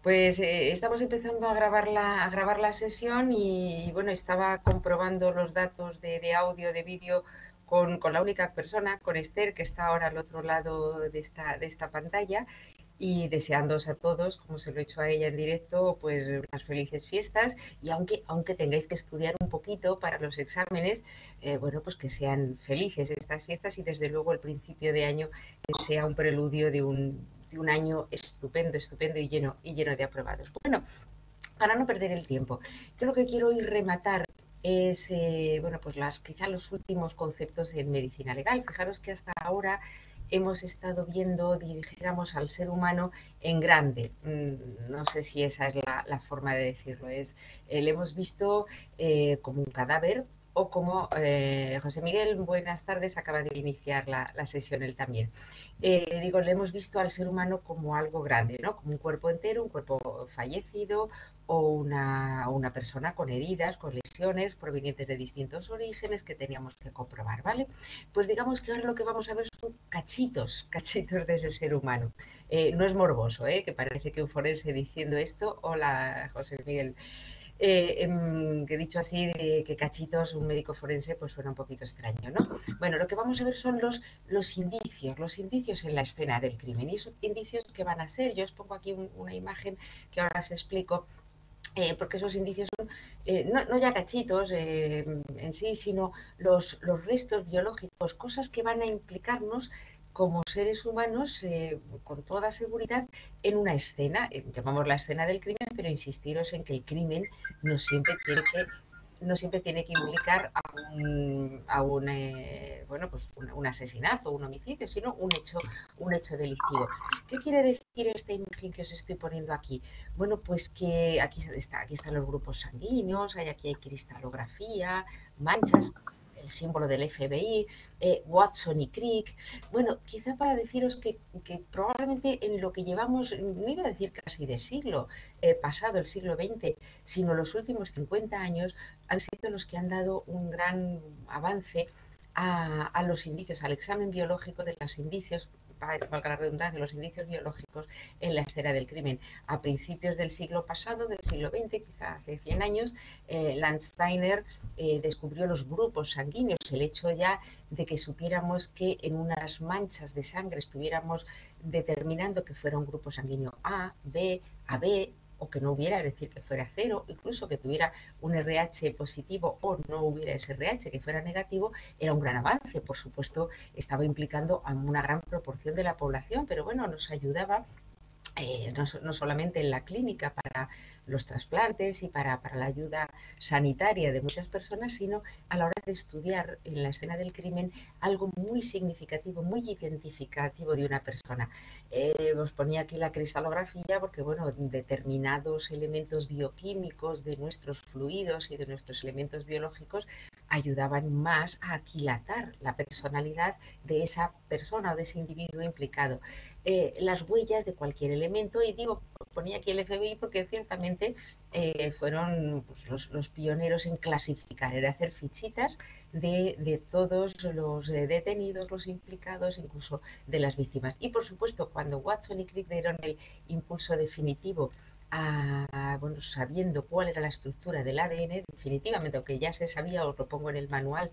Pues estamos empezando a grabar la sesión y, bueno, estaba comprobando los datos de audio, de vídeo con la única persona, con Esther, que está ahora al otro lado de esta pantalla y deseándoos a todos, como se lo he hecho a ella en directo, pues unas felices fiestas y aunque tengáis que estudiar un poquito para los exámenes, bueno, pues que sean felices estas fiestas y desde luego el principio de año que sea un preludio de un año estupendo, estupendo y lleno de aprobados. Bueno, para no perder el tiempo, yo lo que quiero hoy rematar es, bueno, pues quizá los últimos conceptos en medicina legal. Fijaros que hasta ahora hemos estado viendo, dijéramos, al ser humano en grande. No sé si esa es la forma de decirlo. Le hemos visto como un cadáver o como José Miguel, buenas tardes, acaba de iniciar la sesión él también. Digo, le hemos visto al ser humano como algo grande, ¿no? Como un cuerpo entero, un cuerpo fallecido o una persona con heridas, con lesiones provenientes de distintos orígenes que teníamos que comprobar, ¿vale? Pues digamos que ahora lo que vamos a ver son cachitos, cachitos de ese ser humano. No es morboso, ¿eh? Que parece que un forense diciendo esto, hola José Miguel, que dicho así, que cachitos, un médico forense, pues suena un poquito extraño, ¿no? Bueno, lo que vamos a ver son los indicios en la escena del crimen. ¿Y esos indicios que van a ser? Yo os pongo aquí una imagen que ahora os explico. Porque esos indicios son no ya cachitos en sí, sino los restos biológicos, cosas que van a implicarnos como seres humanos con toda seguridad en una escena, llamamos la escena del crimen, pero insistiros en que el crimen no siempre tiene que no siempre tiene que implicar bueno, pues un asesinato, un homicidio, sino un hecho delictivo. ¿Qué quiere decir esta imagen que os estoy poniendo aquí? Bueno, pues que aquí están los grupos sanguíneos, aquí hay cristalografía, manchas, el símbolo del FBI, Watson y Crick. Bueno, quizá para deciros que probablemente en lo que llevamos, no iba a decir casi de siglo pasado, el siglo XX, sino los últimos 50 años, han sido los que han dado un gran avance a los indicios, al examen biológico de los indicios, valga la redundancia, los indicios biológicos en la escena del crimen. A principios del siglo pasado, del siglo XX, quizá hace 100 años, Landsteiner descubrió los grupos sanguíneos, el hecho ya de que supiéramos que en unas manchas de sangre estuviéramos determinando que fuera un grupo sanguíneo A, B, AB, o que no hubiera, es decir, que fuera cero, incluso que tuviera un RH positivo o no hubiera ese RH, que fuera negativo, era un gran avance. Por supuesto, estaba implicando a una gran proporción de la población, pero bueno, nos ayudaba no solamente en la clínica para los trasplantes y para la ayuda sanitaria de muchas personas, sino a la hora de estudiar en la escena del crimen algo muy significativo, muy identificativo de una persona. Os ponía aquí la cristalografía porque, bueno, determinados elementos bioquímicos de nuestros fluidos y de nuestros elementos biológicos ayudaban más a aquilatar la personalidad de esa persona o de ese individuo implicado. Las huellas de cualquier elemento, y digo, ponía aquí el FBI porque ciertamente fueron pues, los pioneros en clasificar, era hacer fichitas de todos los detenidos, los implicados, incluso de las víctimas. Y por supuesto, cuando Watson y Crick dieron el impulso definitivo bueno, sabiendo cuál era la estructura del ADN, definitivamente, aunque ya se sabía, os lo pongo en el manual,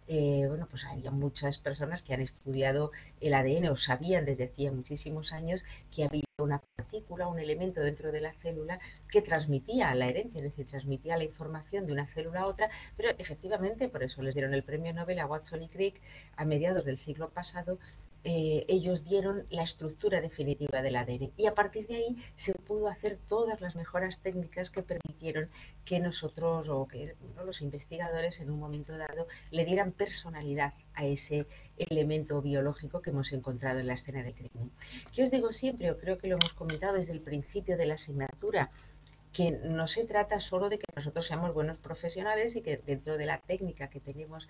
bueno, pues había muchas personas que han estudiado el ADN o sabían desde hacía muchísimos años que había una partícula, un elemento dentro de la célula que transmitía la herencia, es decir, transmitía la información de una célula a otra, pero efectivamente, por eso les dieron el premio Nobel a Watson y Crick a mediados del siglo pasado. Ellos dieron la estructura definitiva del ADN y a partir de ahí se pudo hacer todas las mejoras técnicas que permitieron que nosotros o que los investigadores en un momento dado le dieran personalidad a ese elemento biológico que hemos encontrado en la escena del crimen. ¿Qué os digo siempre? O creo que lo hemos comentado desde el principio de la asignatura, que no se trata solo de que nosotros seamos buenos profesionales y que dentro de la técnica que tenemos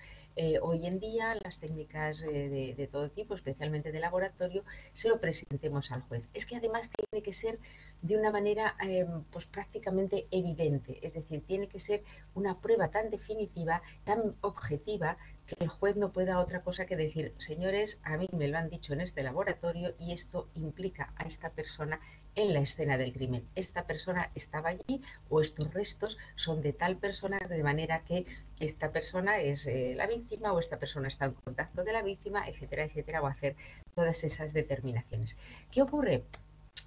hoy en día, las técnicas de todo tipo, especialmente de laboratorio, se lo presentemos al juez. Es que además tiene que ser de una manera pues prácticamente evidente, es decir, tiene que ser una prueba tan definitiva, tan objetiva, que el juez no pueda otra cosa que decir, señores, a mí me lo han dicho en este laboratorio y esto implica a esta persona en la escena del crimen. Esta persona estaba allí o estos restos son de tal persona, de manera que esta persona es la víctima o esta persona está en contacto de la víctima, etcétera, etcétera, o hacer todas esas determinaciones. ¿Qué ocurre?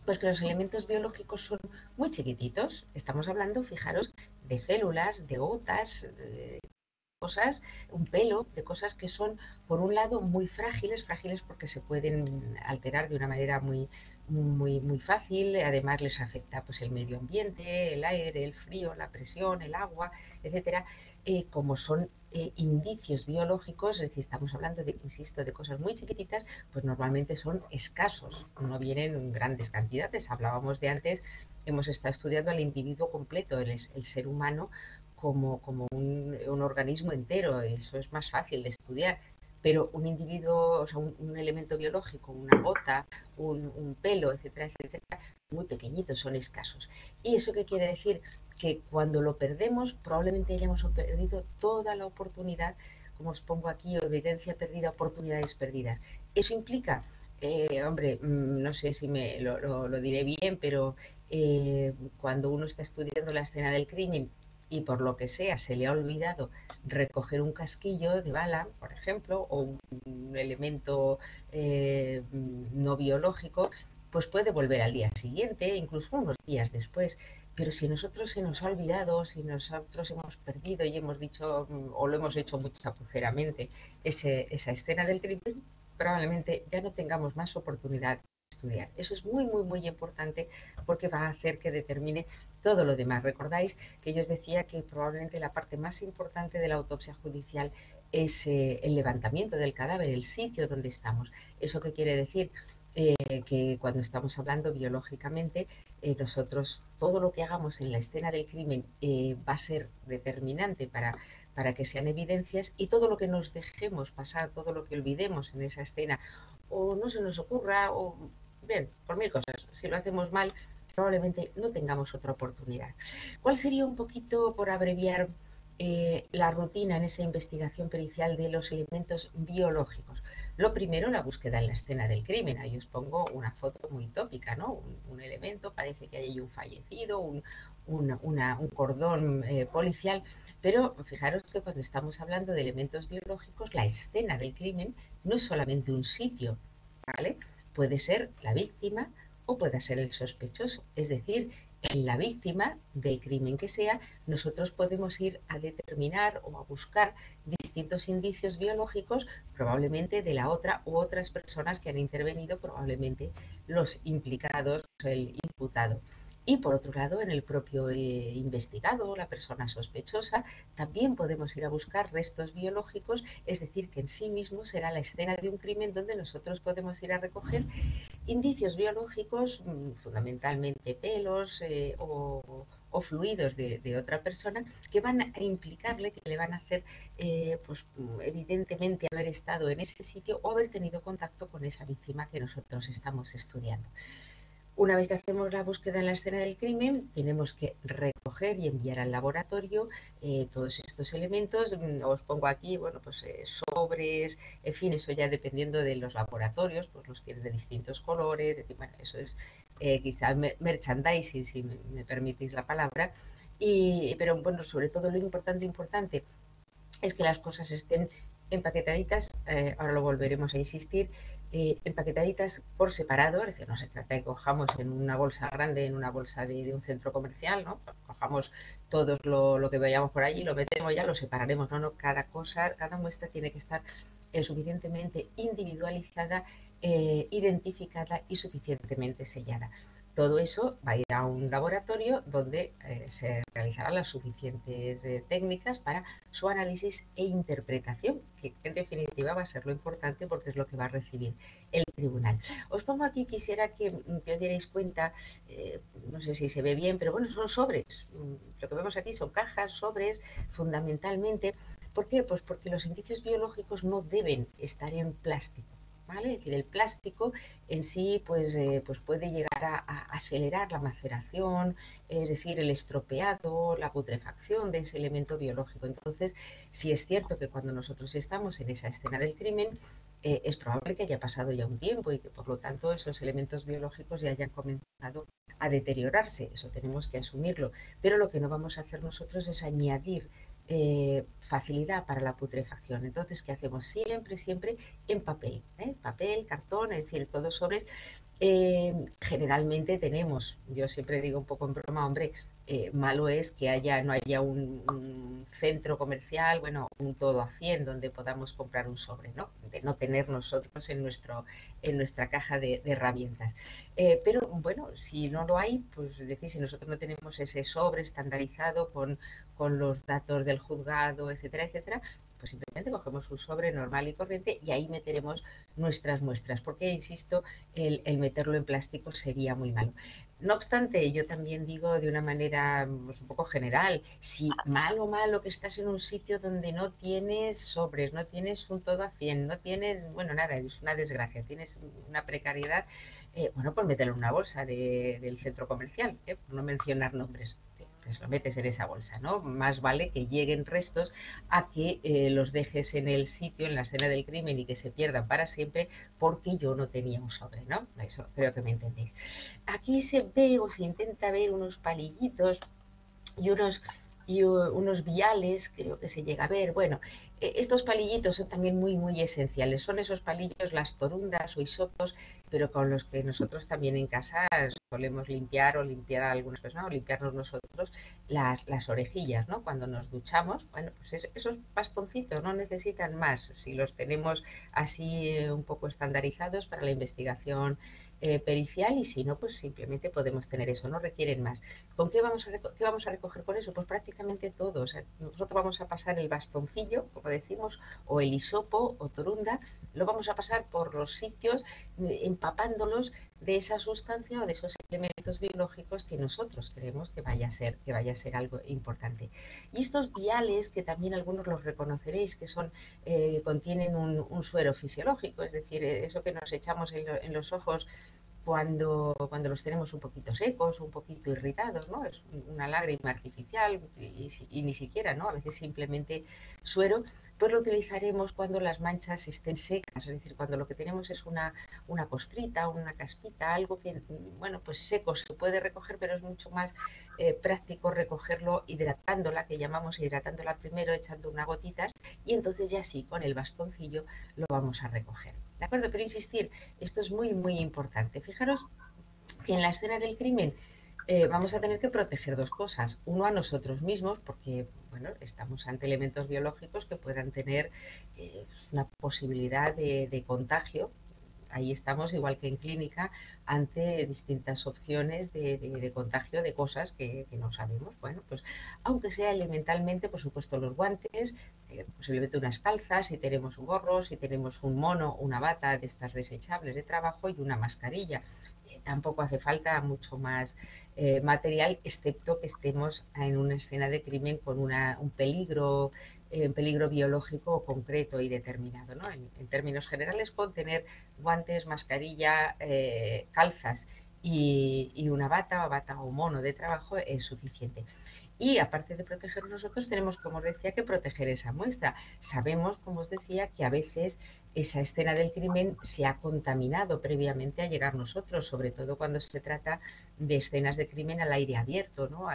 Pues que los elementos biológicos son muy chiquititos. Estamos hablando, fijaros, de células, de gotas, cosas, un pelo, de cosas que son, por un lado, muy frágiles, frágiles porque se pueden alterar de una manera muy fácil, además les afecta pues el medio ambiente, el aire, el frío, la presión, el agua, etcétera, como son indicios biológicos, es decir, estamos hablando de, insisto, de cosas muy chiquititas, pues normalmente son escasos, no vienen en grandes cantidades. Hablábamos de antes, hemos estado estudiando al individuo completo, el ser humano, como un organismo entero, eso es más fácil de estudiar, pero un individuo, o sea, un elemento biológico, una gota, pelo, etcétera, etcétera, muy pequeñitos, son escasos. ¿Y eso qué quiere decir? Que cuando lo perdemos, probablemente hayamos perdido toda la oportunidad, como os pongo aquí, evidencia perdida, oportunidades perdidas. Eso implica, hombre, no sé si lo diré bien, pero cuando uno está estudiando la escena del crimen y por lo que sea se le ha olvidado recoger un casquillo de bala, por ejemplo, o un elemento no biológico, pues puede volver al día siguiente, incluso unos días después. Pero si a nosotros se nos ha olvidado, si nosotros hemos perdido y hemos dicho, o lo hemos hecho muy chapuceramente, esa escena del crimen, probablemente ya no tengamos más oportunidad de estudiar. Eso es muy importante porque va a hacer que determine todo lo demás. Recordáis que yo os decía que probablemente la parte más importante de la autopsia judicial es el levantamiento del cadáver, el sitio donde estamos. ¿Eso qué quiere decir? Que cuando estamos hablando biológicamente, nosotros todo lo que hagamos en la escena del crimen va a ser determinante para que sean evidencias, y todo lo que nos dejemos pasar, todo lo que olvidemos en esa escena o no se nos ocurra, o bien, por mil cosas, si lo hacemos mal, probablemente no tengamos otra oportunidad. ¿Cuál sería un poquito, por abreviar, la rutina en esa investigación pericial de los elementos biológicos? Lo primero, la búsqueda en la escena del crimen. Ahí os pongo una foto muy tópica, ¿no? Un elemento, parece que hay un fallecido, un cordón policial, pero fijaros que cuando estamos hablando de elementos biológicos, la escena del crimen no es solamente un sitio, ¿vale? Puede ser la víctima o puede ser el sospechoso. Es decir, en la víctima del crimen que sea, nosotros podemos ir a determinar o a buscar distintos indicios biológicos, probablemente de la otra u otras personas que han intervenido, probablemente los implicados, el imputado. Y por otro lado, en el propio investigado o la persona sospechosa, también podemos ir a buscar restos biológicos, es decir, que en sí mismo será la escena de un crimen donde nosotros podemos ir a recoger indicios biológicos, fundamentalmente pelos o fluidos de otra persona, que van a implicarle, que le van a hacer, pues evidentemente, haber estado en ese sitio o haber tenido contacto con esa víctima que nosotros estamos estudiando. Una vez que hacemos la búsqueda en la escena del crimen, tenemos que recoger y enviar al laboratorio todos estos elementos. Os pongo aquí, bueno, pues sobres, en fin, eso ya dependiendo de los laboratorios, pues los tienen de distintos colores, bueno, eso es quizá merchandising, si me permitís la palabra. Pero bueno, sobre todo lo importante es que las cosas estén empaquetaditas, ahora lo volveremos a insistir, empaquetaditas por separado, es decir, no se trata de que cojamos en una bolsa grande, en una bolsa de un centro comercial, ¿no? Cojamos todo lo que vayamos por allí, lo metemos, ya lo separaremos, no, cada cosa, cada muestra tiene que estar suficientemente individualizada, identificada y suficientemente sellada. Todo eso va a ir a un laboratorio donde se realizarán las suficientes técnicas para su análisis e interpretación, que en definitiva va a ser lo importante porque es lo que va a recibir el tribunal. Os pongo aquí, quisiera que os dierais cuenta, no sé si se ve bien, pero bueno, son sobres. Lo que vemos aquí son cajas, sobres, fundamentalmente. ¿Por qué? Pues porque los indicios biológicos no deben estar en plástico. ¿vale? Es decir, el plástico en sí pues puede llegar a acelerar la maceración, es decir, el estropeado, la putrefacción de ese elemento biológico. Entonces, sí es cierto que cuando nosotros estamos en esa escena del crimen, es probable que haya pasado ya un tiempo y que por lo tanto esos elementos biológicos ya hayan comenzado a deteriorarse. Eso tenemos que asumirlo. Pero lo que no vamos a hacer nosotros es añadir facilidad para la putrefacción. Entonces, ¿qué hacemos? Siempre, siempre en papel, papel, cartón, es decir, todos sobres. Generalmente tenemos, yo siempre digo un poco en broma, hombre, malo es que no haya un centro comercial, bueno, un todo a 100 donde podamos comprar un sobre, ¿no? De no tener nosotros en nuestra caja de herramientas. Pero bueno, si no lo hay, pues es decir, si nosotros no tenemos ese sobre estandarizado con los datos del juzgado, etcétera, etcétera, pues simplemente cogemos un sobre normal y corriente y ahí meteremos nuestras muestras, porque, insisto, el meterlo en plástico sería muy malo. No obstante, yo también digo de una manera pues, un poco general, si malo, malo que estás en un sitio donde no tienes sobres, no tienes un todo a 100, no tienes, bueno, nada, es una desgracia, tienes una precariedad, bueno, pues mételo en una bolsa del centro comercial, por no mencionar nombres. Pues lo metes en esa bolsa, ¿no? Más vale que lleguen restos a que los dejes en el sitio, en la escena del crimen y que se pierdan para siempre porque yo no tenía un sobre, ¿no? Eso creo que me entendéis. Aquí se ve o se intenta ver unos palillitos y unos viales, creo que se llega a ver. Bueno, estos palillitos son también muy, muy esenciales. Son esos palillos, las torundas o hisopos, pero con los que nosotros también en casa solemos limpiar o limpiar a algunas personas o limpiarnos nosotros las orejillas, ¿no? Cuando nos duchamos, bueno, pues esos bastoncitos no necesitan más. Si los tenemos así un poco estandarizados para la investigación pericial, y si no, pues simplemente podemos tener eso, no requieren más. ¿Con qué vamos a recoger con eso? Pues prácticamente todo. O sea, nosotros vamos a pasar el bastoncillo, como decimos, o el hisopo o torunda, lo vamos a pasar por los sitios empapándolos de esa sustancia o de esos elementos biológicos que nosotros creemos que vaya a ser algo importante. Y estos viales, que también algunos los reconoceréis, que contienen un suero fisiológico, es decir, eso que nos echamos en los ojos cuando los tenemos un poquito secos, un poquito irritados, ¿no? Es una lágrima artificial y ni siquiera, ¿no? A veces simplemente suero, pues lo utilizaremos cuando las manchas estén secas, es decir, cuando lo que tenemos es una costrita, una caspita, algo que, bueno, pues seco se puede recoger, pero es mucho más práctico recogerlo hidratándola, que llamamos hidratándola primero, echando unas gotitas, y entonces ya sí, con el bastoncillo lo vamos a recoger. ¿De acuerdo? Pero insistir, esto es muy, muy importante. Fijaros que en la escena del crimen vamos a tener que proteger dos cosas. Uno, a nosotros mismos, porque bueno, estamos ante elementos biológicos que puedan tener una posibilidad de contagio. Ahí estamos, igual que en clínica, ante distintas opciones de contagio de cosas que no sabemos. Bueno, pues aunque sea elementalmente, por supuesto, los guantes, posiblemente unas calzas, si tenemos un gorro, si tenemos un mono, una bata de estas desechables de trabajo y una mascarilla. Tampoco hace falta mucho más material, excepto que estemos en una escena de crimen con un peligro biológico concreto y determinado, ¿no? En términos generales, con tener guantes, mascarilla, calzas y una bata o mono de trabajo es suficiente. Y aparte de proteger nosotros, tenemos, como os decía, que proteger esa muestra. Sabemos, como os decía, que a veces esa escena del crimen se ha contaminado previamente a llegar nosotros, sobre todo cuando se trata de escenas de crimen al aire abierto, ¿no?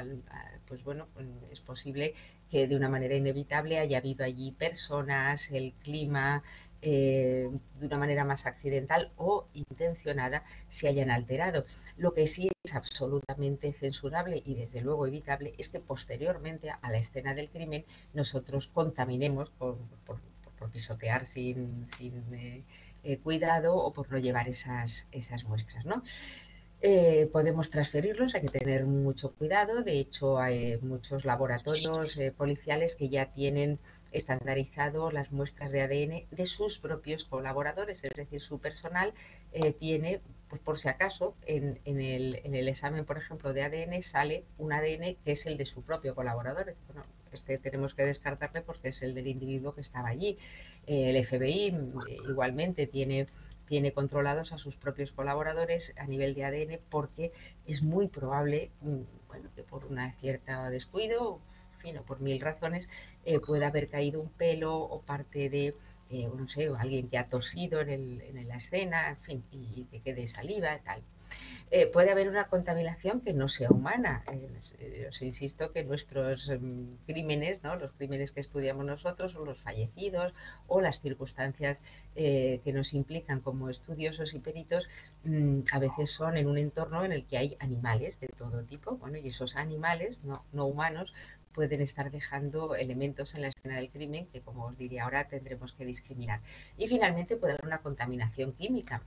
Pues bueno, es posible que de una manera inevitable haya habido allí personas, el clima, de una manera más accidental o intencionada se hayan alterado. Lo que sí es absolutamente censurable y desde luego evitable es que posteriormente a la escena del crimen nosotros contaminemos por pisotear sin cuidado o por no llevar esas muestras, ¿no? Podemos transferirlos, hay que tener mucho cuidado. De hecho, hay muchos laboratorios policiales que ya tienen estandarizado las muestras de ADN de sus propios colaboradores, es decir, su personal tiene, pues por si acaso, en el examen, por ejemplo, de ADN sale un ADN que es el de su propio colaborador. Bueno, este tenemos que descartarle porque es el del individuo que estaba allí. El FBI igualmente tiene tiene controlados a sus propios colaboradores a nivel de ADN, porque es muy probable, bueno, que por una cierta descuido, en fin, o por mil razones, pueda haber caído un pelo o parte de, no sé, alguien que ha tosido en la escena, en fin, y que quede saliva y tal. Puede haber una contaminación que no sea humana. Os insisto que nuestros crímenes, ¿no? Los crímenes que estudiamos nosotros, o los fallecidos, o las circunstancias que nos implican como estudiosos y peritos, a veces son en un entorno en el que hay animales de todo tipo. Bueno, y esos animales no humanos pueden estar dejando elementos en la escena del crimen que, como os diría ahora, tendremos que discriminar. Y finalmente puede haber una contaminación química,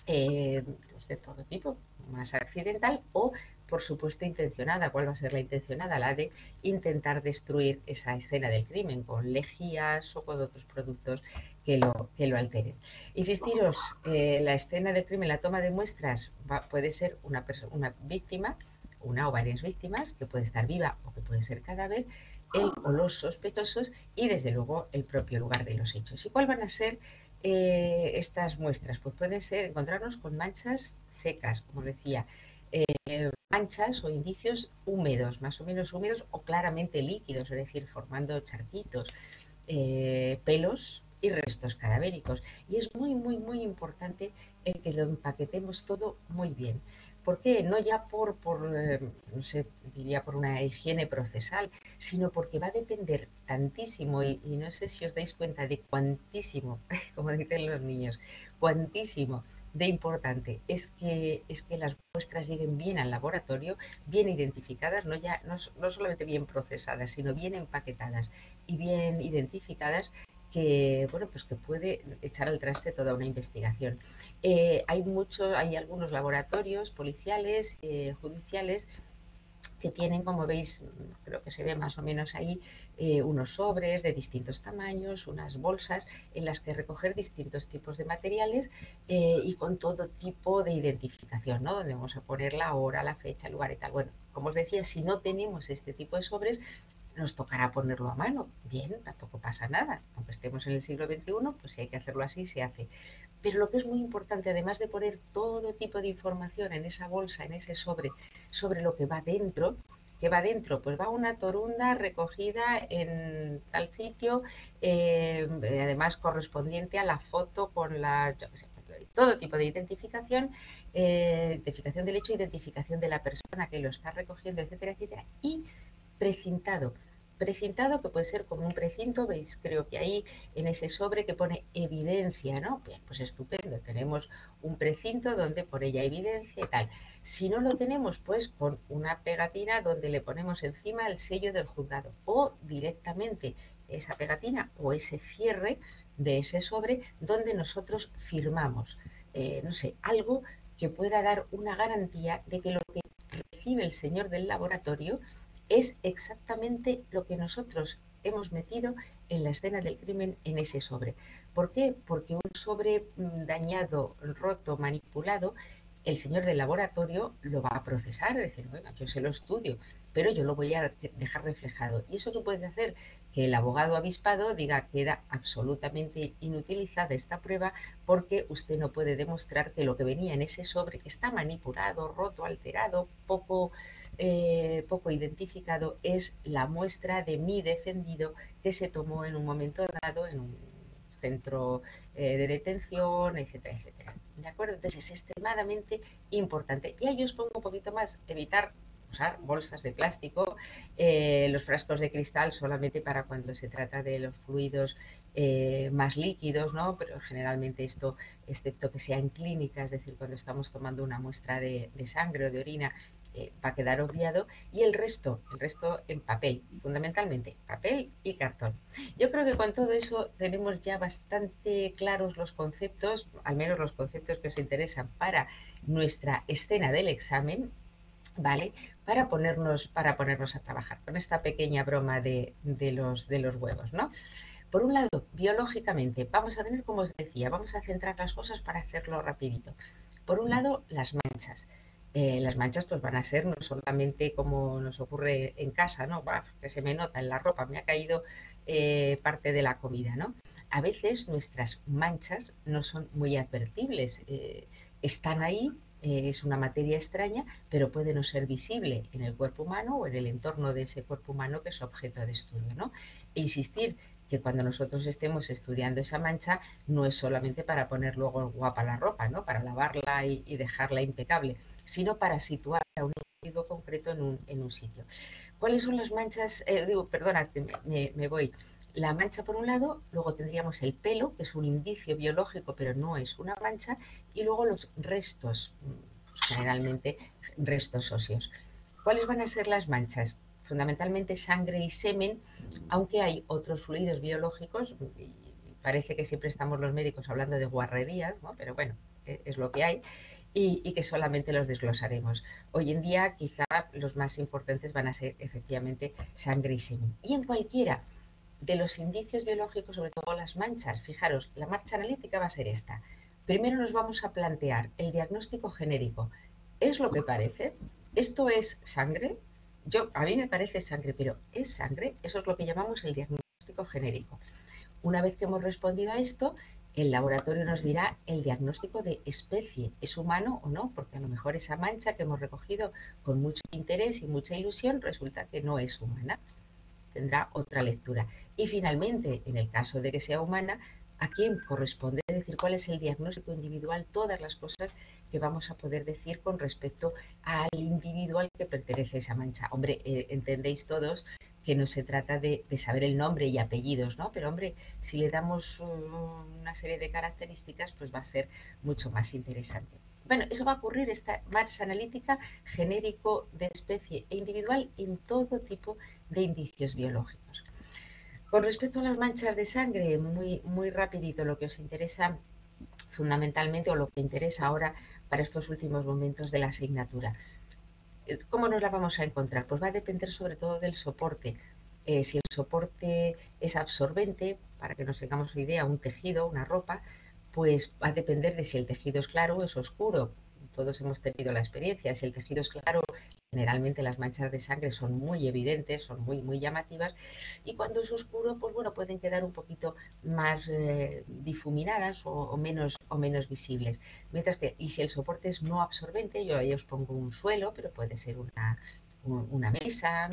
pues de todo tipo, más accidental o, por supuesto, intencionada. ¿Cuál va a ser la intencionada? La de intentar destruir esa escena del crimen con lejías o con otros productos que lo alteren. Insistiros, la escena del crimen, la toma de muestras, puede ser una víctima, una o varias víctimas, que puede estar viva o que puede ser cadáver, el o los sospechosos y, desde luego, el propio lugar de los hechos. ¿Y cuál van a ser estas muestras? Pues puede ser encontrarnos con manchas secas, como decía, manchas o indicios húmedos, más o menos húmedos o claramente líquidos, es decir, formando charquitos, pelos y restos cadavéricos. Y es muy importante el que lo empaquetemos todo muy bien. ¿Por qué? No ya no sé, diría por una higiene procesal, sino porque va a depender tantísimo, y no sé si os dais cuenta de cuantísimo, como dicen los niños, cuantísimo de importante es que las muestras lleguen bien al laboratorio, bien identificadas, no solamente bien procesadas, sino bien empaquetadas y bien identificadas, que, bueno, pues que puede echar al traste toda una investigación. Hay algunos laboratorios policiales, judiciales, que tienen, como veis, creo que se ve más o menos ahí, unos sobres de distintos tamaños, unas bolsas en las que recoger distintos tipos de materiales, y con todo tipo de identificación, ¿no? Donde vamos a poner la hora, la fecha, el lugar y tal. Bueno, como os decía, si no tenemos este tipo de sobres, nos tocará ponerlo a mano. Bien, tampoco pasa nada. Aunque estemos en el siglo XXI, pues si hay que hacerlo así, se hace. Pero lo que es muy importante, además de poner todo tipo de información en esa bolsa, en ese sobre lo que va dentro, ¿qué va dentro? Pues va una torunda recogida en tal sitio, además correspondiente a la foto con la, yo qué sé, todo tipo de identificación, identificación del hecho, identificación de la persona que lo está recogiendo, etcétera, etcétera, y precintado. Precintado, que puede ser como un precinto, veis, creo que ahí en ese sobre que pone evidencia, ¿no? Bien, pues estupendo, tenemos un precinto donde pone ya evidencia y tal. Si no lo tenemos, pues con una pegatina donde le ponemos encima el sello del juzgado, o directamente esa pegatina o ese cierre de ese sobre donde nosotros firmamos, no sé, algo que pueda dar una garantía de que lo que recibe el señor del laboratorio es exactamente lo que nosotros hemos metido en la escena del crimen en ese sobre. ¿Por qué? Porque un sobre dañado, roto, manipulado, el señor del laboratorio lo va a procesar, es decir, bueno, yo se lo estudio, pero yo lo voy a dejar reflejado. ¿Y eso qué puede hacer? Que el abogado avispado diga que queda absolutamente inutilizada esta prueba, porque usted no puede demostrar que lo que venía en ese sobre, que está manipulado, roto, alterado, poco identificado, es la muestra de mi defendido que se tomó en un momento dado en un centro de detención, etcétera, etcétera. ¿De acuerdo? Entonces es extremadamente importante. Y ahí os pongo un poquito más, evitar usar bolsas de plástico, los frascos de cristal solamente para cuando se trata de los fluidos más líquidos, ¿no? Pero generalmente esto, excepto que sea en clínica, es decir, cuando estamos tomando una muestra de sangre o de orina, va a quedar obviado, y el resto en papel, fundamentalmente papel y cartón. Yo creo que con todo eso tenemos ya bastante claros los conceptos, al menos los conceptos que os interesan para nuestra escena del examen, ¿vale? Para ponernos a trabajar con esta pequeña broma de los huevos, ¿no? Por un lado, biológicamente, vamos a tener, como os decía, vamos a centrar las cosas para hacerlo rapidito. Por un lado, las manchas. Las manchas pues van a ser no solamente como nos ocurre en casa, ¿no? Bah, que se me nota en la ropa, me ha caído parte de la comida, ¿no? A veces nuestras manchas no son muy advertibles, están ahí, es una materia extraña, pero puede no ser visible en el cuerpo humano o en el entorno de ese cuerpo humano que es objeto de estudio, ¿no? E insistir que cuando nosotros estemos estudiando esa mancha no es solamente para poner luego guapa la ropa, ¿no? Para lavarla y dejarla impecable, sino para situar a un individuo concreto en un sitio. ¿Cuáles son las manchas? Perdona, me voy. La mancha por un lado, luego tendríamos el pelo, que es un indicio biológico, pero no es una mancha, y luego los restos, pues generalmente restos óseos. ¿Cuáles van a ser las manchas? Fundamentalmente sangre y semen, aunque hay otros fluidos biológicos, y parece que siempre estamos los médicos hablando de guarrerías, ¿no? Pero bueno, es lo que hay, y que solamente los desglosaremos. Hoy en día quizá los más importantes van a ser efectivamente sangre y semen. Y en cualquiera de los indicios biológicos, sobre todo las manchas, fijaros, la marcha analítica va a ser esta. Primero nos vamos a plantear el diagnóstico genérico. ¿Es lo que parece? ¿Esto es sangre? A mí me parece sangre, pero ¿es sangre? Eso es lo que llamamos el diagnóstico genérico. Una vez que hemos respondido a esto, el laboratorio nos dirá el diagnóstico de especie, ¿es humano o no? Porque a lo mejor esa mancha que hemos recogido con mucho interés y mucha ilusión resulta que no es humana, tendrá otra lectura. Y finalmente, en el caso de que sea humana, ¿a quién corresponde decir cuál es el diagnóstico individual? Todas las cosas que vamos a poder decir con respecto al individuo al que pertenece esa mancha. Hombre, entendéis todos que no se trata de saber el nombre y apellidos, ¿no? Pero hombre, si le damos una serie de características, pues va a ser mucho más interesante. Bueno, eso va a ocurrir, esta marcha analítica genérico de especie e individual en todo tipo de indicios biológicos. Con respecto a las manchas de sangre, muy rapidito, lo que os interesa fundamentalmente o lo que interesa ahora para estos últimos momentos de la asignatura. ¿Cómo nos la vamos a encontrar? Pues va a depender sobre todo del soporte. Si el soporte es absorbente, para que nos tengamos una idea, un tejido, una ropa, pues va a depender de si el tejido es claro o es oscuro. Todos hemos tenido la experiencia. Si el tejido es claro, generalmente las manchas de sangre son muy evidentes, son muy llamativas. Y cuando es oscuro, pues bueno, pueden quedar un poquito más difuminadas o menos visibles. Mientras que, y si el soporte es no absorbente, yo ahí os pongo un suelo, pero puede ser una mesa,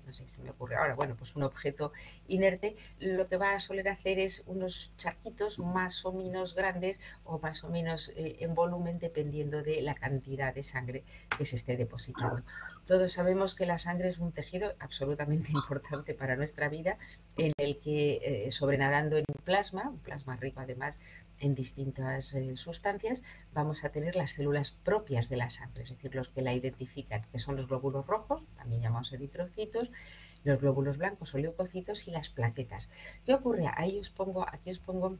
no sé, se me ocurre ahora, bueno, pues un objeto inerte, lo que va a soler hacer es unos charquitos más o menos grandes o más o menos en volumen dependiendo de la cantidad de sangre que se esté depositando. Todos sabemos que la sangre es un tejido absolutamente importante para nuestra vida, en el que sobrenadando en un plasma rico además en distintas sustancias, vamos a tener las células propias de la sangre, es decir, los que la identifican, que son los glóbulos rojos, también llamados eritrocitos, los glóbulos blancos o leucocitos y las plaquetas. ¿Qué ocurre? Aquí os pongo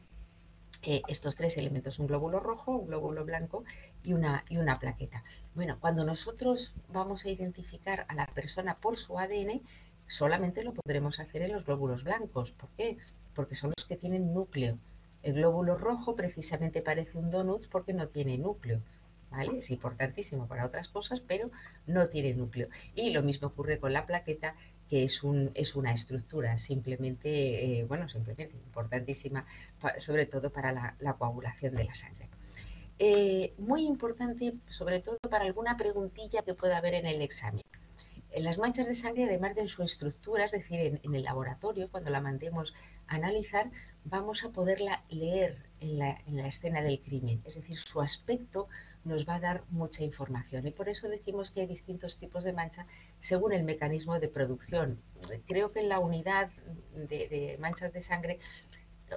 estos tres elementos, un glóbulo rojo, un glóbulo blanco y una plaqueta. Bueno, cuando nosotros vamos a identificar a la persona por su ADN, solamente lo podremos hacer en los glóbulos blancos. ¿Por qué? Porque son los que tienen núcleo. El glóbulo rojo precisamente parece un donut porque no tiene núcleo. ¿Vale? Es importantísimo para otras cosas, pero no tiene núcleo. Y lo mismo ocurre con la plaqueta, que es una estructura simplemente, simplemente importantísima, sobre todo para la coagulación de la sangre. Muy importante, sobre todo para alguna preguntilla que pueda haber en el examen. En las manchas de sangre, además de su estructura, es decir, en el laboratorio, cuando la mandemos a analizar, vamos a poderla leer en la escena del crimen. Es decir, su aspecto nos va a dar mucha información. Y por eso decimos que hay distintos tipos de mancha según el mecanismo de producción. Creo que en la unidad de manchas de sangre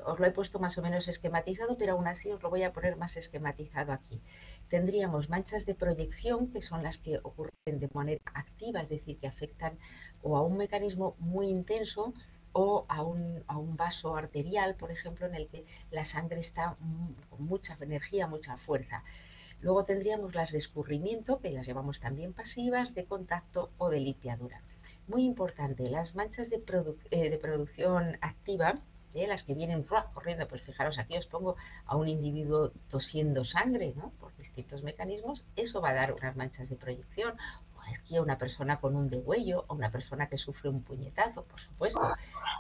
os lo he puesto más o menos esquematizado, pero aún así os lo voy a poner más esquematizado aquí. Tendríamos manchas de proyección, que son las que ocurren de manera activa, es decir, que afectan o a un mecanismo muy intenso o a un vaso arterial, por ejemplo, en el que la sangre está con mucha energía, mucha fuerza. Luego tendríamos las de escurrimiento, que las llamamos también pasivas, de contacto o de limpiadura. Muy importante, las manchas de producción activa, las que vienen ¡ruah! Corriendo, pues fijaros, aquí os pongo a un individuo tosiendo sangre, ¿no? Por distintos mecanismos, eso va a dar unas manchas de proyección. O aquí a una persona con un degüello, o una persona que sufre un puñetazo, por supuesto,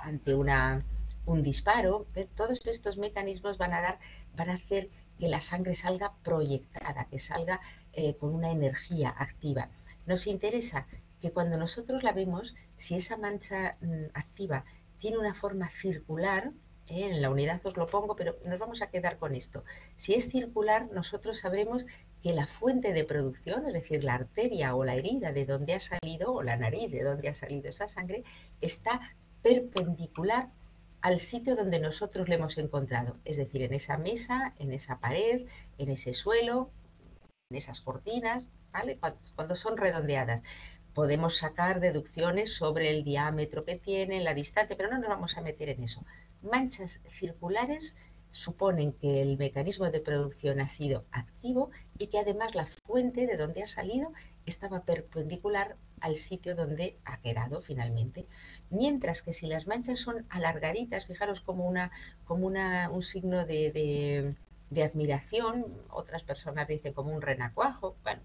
ante un disparo. Todos estos mecanismos van a hacer que la sangre salga proyectada, que salga con una energía activa. Nos interesa que cuando nosotros la vemos, si esa mancha activa tiene una forma circular, en la unidad os lo pongo, pero nos vamos a quedar con esto. Si es circular, nosotros sabremos que la fuente de producción, es decir, la arteria o la herida de donde ha salido, o la nariz de donde ha salido esa sangre, está perpendicular al sitio donde nosotros le hemos encontrado, es decir, en esa mesa, en esa pared, en ese suelo, en esas cortinas, ¿vale? Cuando son redondeadas. Podemos sacar deducciones sobre el diámetro que tienen, la distancia, pero no nos vamos a meter en eso. Manchas circulares suponen que el mecanismo de producción ha sido activo y que además la fuente de donde ha salido estaba perpendicular al sitio donde ha quedado finalmente. Mientras que si las manchas son alargaditas, fijaros como un signo de admiración, otras personas dicen como un renacuajo, bueno,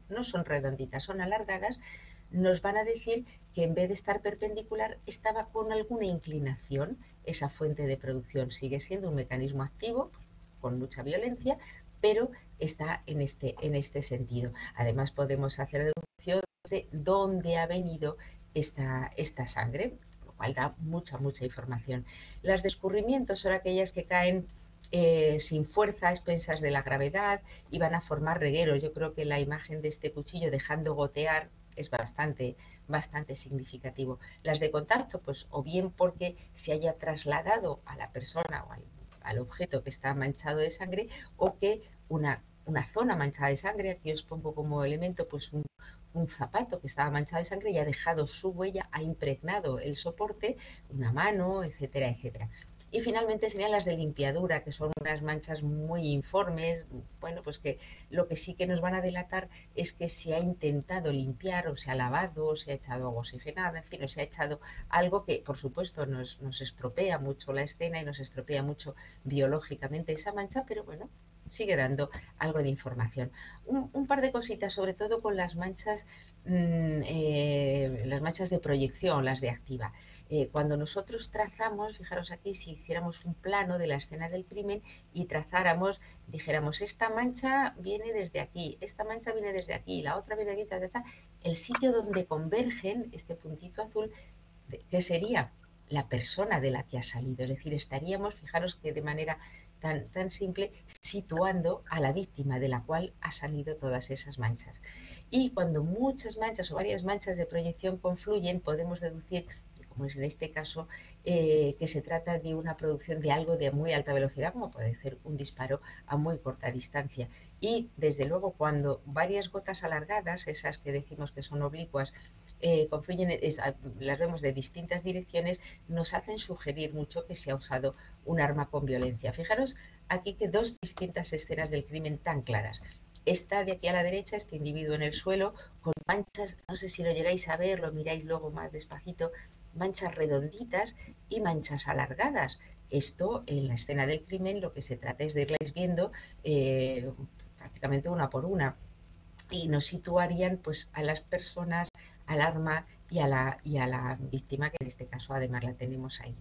no son redonditas, son alargadas, nos van a decir que en vez de estar perpendicular estaba con alguna inclinación. Esa fuente de producción sigue siendo un mecanismo activo con mucha violencia, pero está en este sentido. Además podemos hacer deducción de dónde ha venido esta sangre, lo cual da mucha información. Las de escurrimiento son aquellas que caen sin fuerza, a expensas de la gravedad, y van a formar regueros. Yo creo que la imagen de este cuchillo dejando gotear es bastante significativo. Las de contacto, pues o bien porque se haya trasladado a la persona o al objeto que está manchado de sangre, o que una zona manchada de sangre, aquí os pongo como elemento pues un zapato que estaba manchado de sangre y ha dejado su huella, ha impregnado el soporte, una mano, etcétera, etcétera. Y finalmente serían las de limpiadura, que son unas manchas muy informes, bueno, pues que lo que sí que nos van a delatar es que se ha intentado limpiar, o se ha lavado, o se ha echado agua oxigenada, en fin, o se ha echado algo que, por supuesto, nos estropea mucho la escena y nos estropea mucho biológicamente esa mancha, pero bueno, sigue dando algo de información. Un par de cositas, sobre todo con las manchas de proyección, las de activa. Cuando nosotros trazamos, fijaros aquí, si hiciéramos un plano de la escena del crimen y trazáramos, dijéramos, esta mancha viene desde aquí, esta mancha viene desde aquí, la otra viene de aquí, el sitio donde convergen, este puntito azul, ¿qué sería? La persona de la que ha salido. Es decir, estaríamos, fijaros que de manera tan simple, situando a la víctima de la cual ha salido todas esas manchas. Y cuando muchas manchas o varias manchas de proyección confluyen, podemos deducir, como es en este caso, que se trata de una producción de algo de muy alta velocidad, como puede ser un disparo a muy corta distancia. Y desde luego cuando varias gotas alargadas, esas que decimos que son oblicuas, confluyen, las vemos de distintas direcciones, nos hacen sugerir mucho que se ha usado un arma con violencia. Fijaros aquí que dos distintas escenas del crimen tan claras. Esta de aquí a la derecha, este individuo en el suelo, con manchas, no sé si lo llegáis a ver, lo miráis luego más despacito, manchas redonditas y manchas alargadas. Esto en la escena del crimen lo que se trata es de irlas viendo prácticamente una por una, y nos situarían pues a las personas, al arma y a la víctima, que en este caso además la tenemos ahí.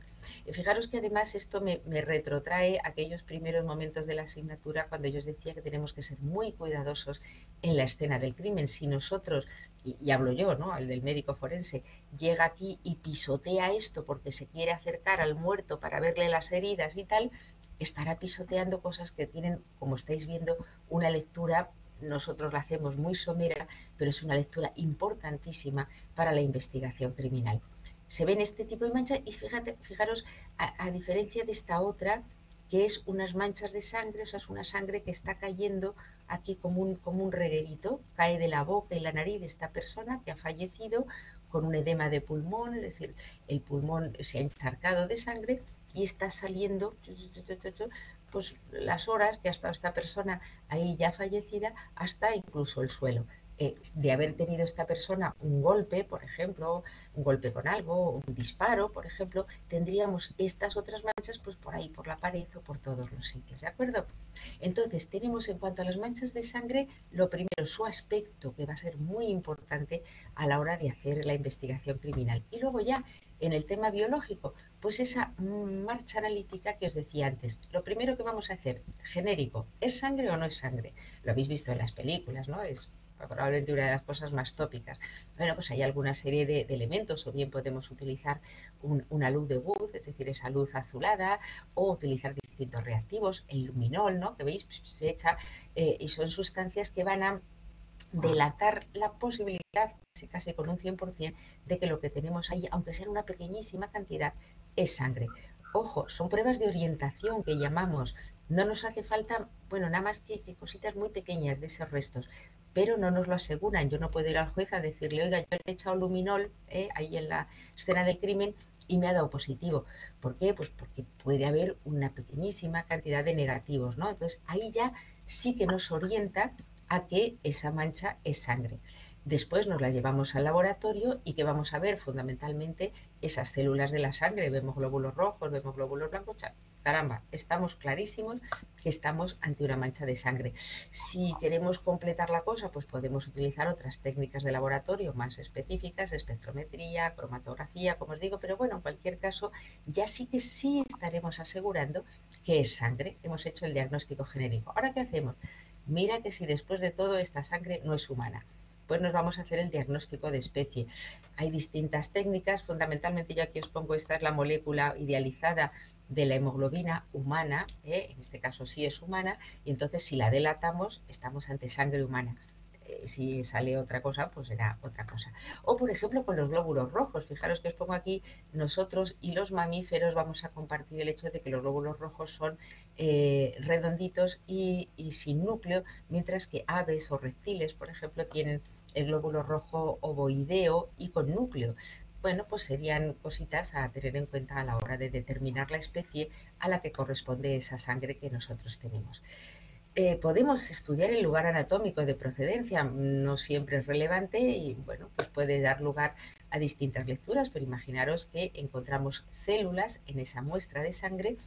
Fijaros que además esto me retrotrae a aquellos primeros momentos de la asignatura cuando yo os decía que tenemos que ser muy cuidadosos en la escena del crimen. Si nosotros, y hablo yo, ¿no?, al del médico forense, llega aquí y pisotea esto porque se quiere acercar al muerto para verle las heridas y tal, estará pisoteando cosas que tienen, como estáis viendo, una lectura, nosotros la hacemos muy somera, pero es una lectura importantísima para la investigación criminal. Se ven este tipo de manchas y fijaros, a diferencia de esta otra, que es unas manchas de sangre, o sea, es una sangre que está cayendo aquí como un reguerito, cae de la boca y la nariz de esta persona que ha fallecido con un edema de pulmón, es decir, el pulmón se ha encharcado de sangre y está saliendo pues las horas que ha estado esta persona ahí ya fallecida hasta incluso el suelo. de haber tenido esta persona un golpe, por ejemplo, un golpe con algo, un disparo, por ejemplo, tendríamos estas otras manchas pues por ahí, por la pared o por todos los sitios, ¿de acuerdo? Entonces, tenemos en cuanto a las manchas de sangre, lo primero, su aspecto, que va a ser muy importante a la hora de hacer la investigación criminal. Y luego ya, en el tema biológico, pues esa marcha analítica que os decía antes. Lo primero que vamos a hacer, genérico, ¿es sangre o no es sangre? Lo habéis visto en las películas, ¿no? Es probablemente una de las cosas más tópicas. Bueno, pues hay alguna serie de elementos, o bien podemos utilizar una luz de Wood, es decir, esa luz azulada, o utilizar distintos reactivos, el luminol, ¿no? Que veis, se echa, y son sustancias que van a delatar la posibilidad, casi con un 100%, de que lo que tenemos ahí, aunque sea una pequeñísima cantidad, es sangre. Ojo, son pruebas de orientación que llamamos. No nos hace falta, bueno, nada más que cositas muy pequeñas de esos restos, pero no nos lo aseguran. Yo no puedo ir al juez a decirle, oiga, yo le he echado luminol ahí en la escena del crimen y me ha dado positivo. ¿Por qué? Pues porque puede haber una pequeñísima cantidad de negativos, ¿no? Entonces ahí ya sí que nos orienta a que esa mancha es sangre. Después nos la llevamos al laboratorio y que vamos a ver fundamentalmente esas células de la sangre. Vemos glóbulos rojos, vemos glóbulos blancos. Caramba, estamos clarísimos que estamos ante una mancha de sangre. Si queremos completar la cosa, pues podemos utilizar otras técnicas de laboratorio más específicas, espectrometría, cromatografía, como os digo, pero bueno, en cualquier caso, ya sí que sí estaremos asegurando que es sangre. Hemos hecho el diagnóstico genérico. ¿Ahora qué hacemos? Mira que si después de todo esta sangre no es humana, pues nos vamos a hacer el diagnóstico de especie. Hay distintas técnicas, fundamentalmente yo aquí os pongo, esta es la molécula idealizada de la hemoglobina humana, en este caso sí es humana, y entonces si la delatamos estamos ante sangre humana. Si sale otra cosa, pues será otra cosa. O por ejemplo con los glóbulos rojos, fijaros que os pongo aquí, nosotros y los mamíferos vamos a compartir el hecho de que los glóbulos rojos son redonditos y sin núcleo, mientras que aves o reptiles, por ejemplo, tienen el glóbulo rojo ovoideo y con núcleo. Bueno, pues serían cositas a tener en cuenta a la hora de determinar la especie a la que corresponde esa sangre que nosotros tenemos. Podemos estudiar el lugar anatómico de procedencia, no siempre es relevante y bueno, pues puede dar lugar a distintas lecturas, pero imaginaros que encontramos células en esa muestra de sangre,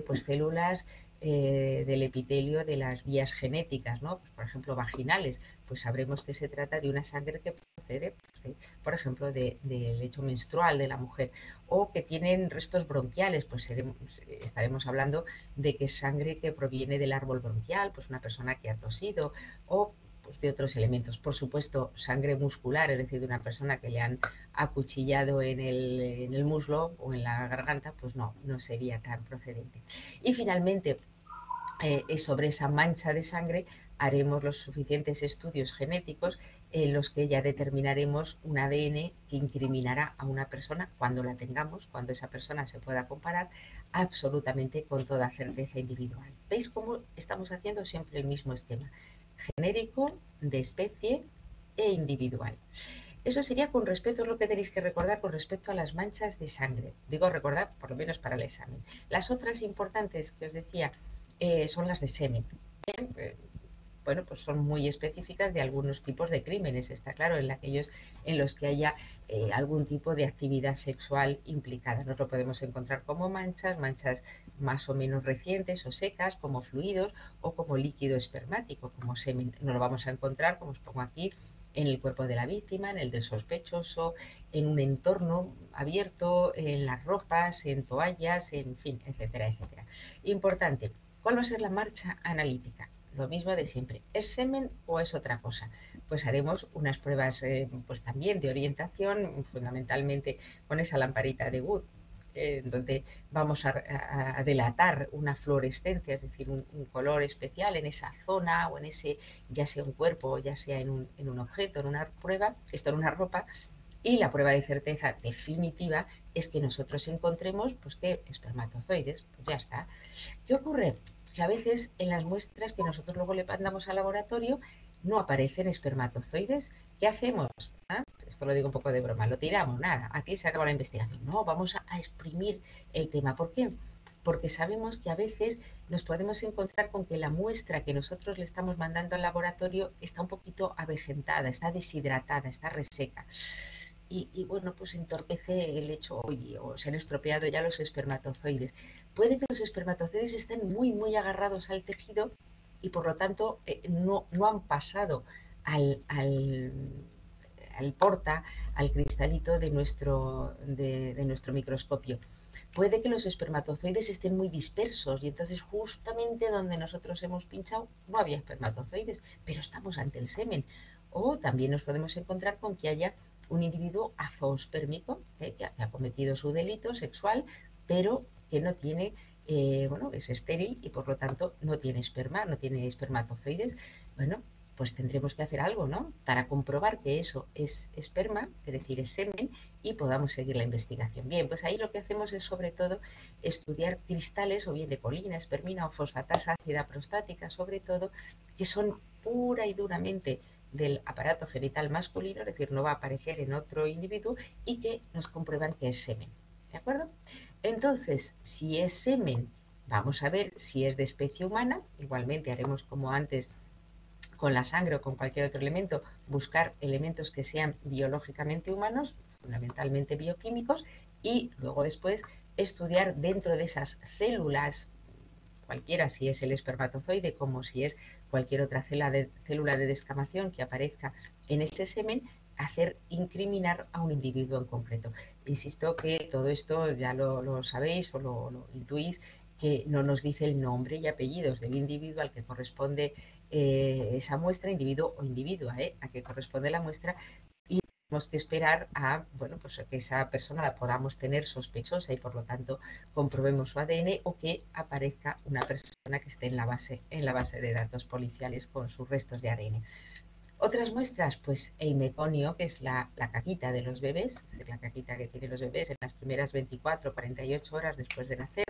pues células del epitelio de las vías genéticas, ¿no? Pues, por ejemplo, vaginales, pues sabremos que se trata de una sangre que procede, pues, por ejemplo, del lecho menstrual de la mujer, o que tienen restos bronquiales, pues estaremos hablando de que es sangre que proviene del árbol bronquial, pues una persona que ha tosido, o pues de otros elementos. Por supuesto, sangre muscular, es decir, de una persona que le han acuchillado en el muslo o en la garganta, pues no sería tan procedente. Y finalmente, sobre esa mancha de sangre haremos los suficientes estudios genéticos en los que ya determinaremos un ADN que incriminará a una persona cuando la tengamos, cuando esa persona se pueda comparar absolutamente con toda certeza individual. ¿Veis cómo estamos haciendo siempre el mismo esquema? Genérico, de especie e individual. Eso sería con respecto, es lo que tenéis que recordar con respecto a las manchas de sangre. Digo recordar por lo menos para el examen. Las otras importantes que os decía son las de semen. Bueno, pues son muy específicas de algunos tipos de crímenes, está claro, en aquellos en los que haya algún tipo de actividad sexual implicada. Nos lo podemos encontrar como manchas, manchas más o menos recientes o secas, como fluidos o como líquido espermático, como semen. Nos lo vamos a encontrar, como os pongo aquí, en el cuerpo de la víctima, en el del sospechoso, en un entorno abierto, en las ropas, en toallas, en fin, etcétera, etcétera. Importante, ¿cuál va a ser la marcha analítica? Lo mismo de siempre. ¿Es semen o es otra cosa? Pues haremos unas pruebas pues también de orientación, fundamentalmente con esa lamparita de Wood, donde vamos a delatar una fluorescencia, es decir, un color especial en esa zona o en ese, ya sea un cuerpo o ya sea en un objeto, en una prueba, esto en una ropa, y la prueba de certeza definitiva es que nosotros encontremos, pues, que espermatozoides, pues ya está. ¿Qué ocurre? Que a veces en las muestras que nosotros luego le mandamos al laboratorio no aparecen espermatozoides. ¿Qué hacemos? ¿Ah? Esto lo digo un poco de broma, lo tiramos, nada, aquí se acaba la investigación. No, vamos a exprimir el tema. ¿Por qué? porque sabemos que a veces nos podemos encontrar con que la muestra que nosotros le estamos mandando al laboratorio está un poquito avejentada, está deshidratada, está reseca. Bueno, pues entorpece el hecho, oye, o se han estropeado ya los espermatozoides. Puede que los espermatozoides estén muy, muy agarrados al tejido y por lo tanto no han pasado al porta, al cristalito de nuestro microscopio. Puede que los espermatozoides estén muy dispersos y entonces justamente donde nosotros hemos pinchado no había espermatozoides, pero estamos ante el semen. O también nos podemos encontrar con que haya un individuo azoospermico que ha cometido su delito sexual, pero que no tiene, bueno, es estéril y por lo tanto no tiene esperma, no tiene espermatozoides. Bueno, pues tendremos que hacer algo, ¿no? Para comprobar que eso es esperma, es decir, es semen, y podamos seguir la investigación. Bien, pues ahí lo que hacemos es sobre todo estudiar cristales, o bien de colina, espermina o fosfatasa ácida prostática, sobre todo, que son pura y duramente del aparato genital masculino, es decir, no va a aparecer en otro individuo, y que nos comprueban que es semen. ¿De acuerdo? Entonces, si es semen, vamos a ver si es de especie humana. Igualmente haremos como antes con la sangre o con cualquier otro elemento, buscar elementos que sean biológicamente humanos, fundamentalmente bioquímicos, y luego después estudiar dentro de esas células, cualquiera, si es el espermatozoide como si es cualquier otra célula de descamación que aparezca en ese semen, hacer incriminar a un individuo en concreto. Insisto que todo esto ya lo sabéis o lo intuís, que no nos dice el nombre y apellidos del individuo al que corresponde esa muestra, individuo o individua, a que corresponde la muestra, y tenemos que esperar a, bueno, pues a que esa persona la podamos tener sospechosa y por lo tanto comprobemos su ADN, o que aparezca una persona que esté en la base de datos policiales con sus restos de ADN. Otras muestras, pues el meconio, que es la caquita de los bebés, es la caquita que tienen los bebés en las primeras 24 o 48 horas después de nacer.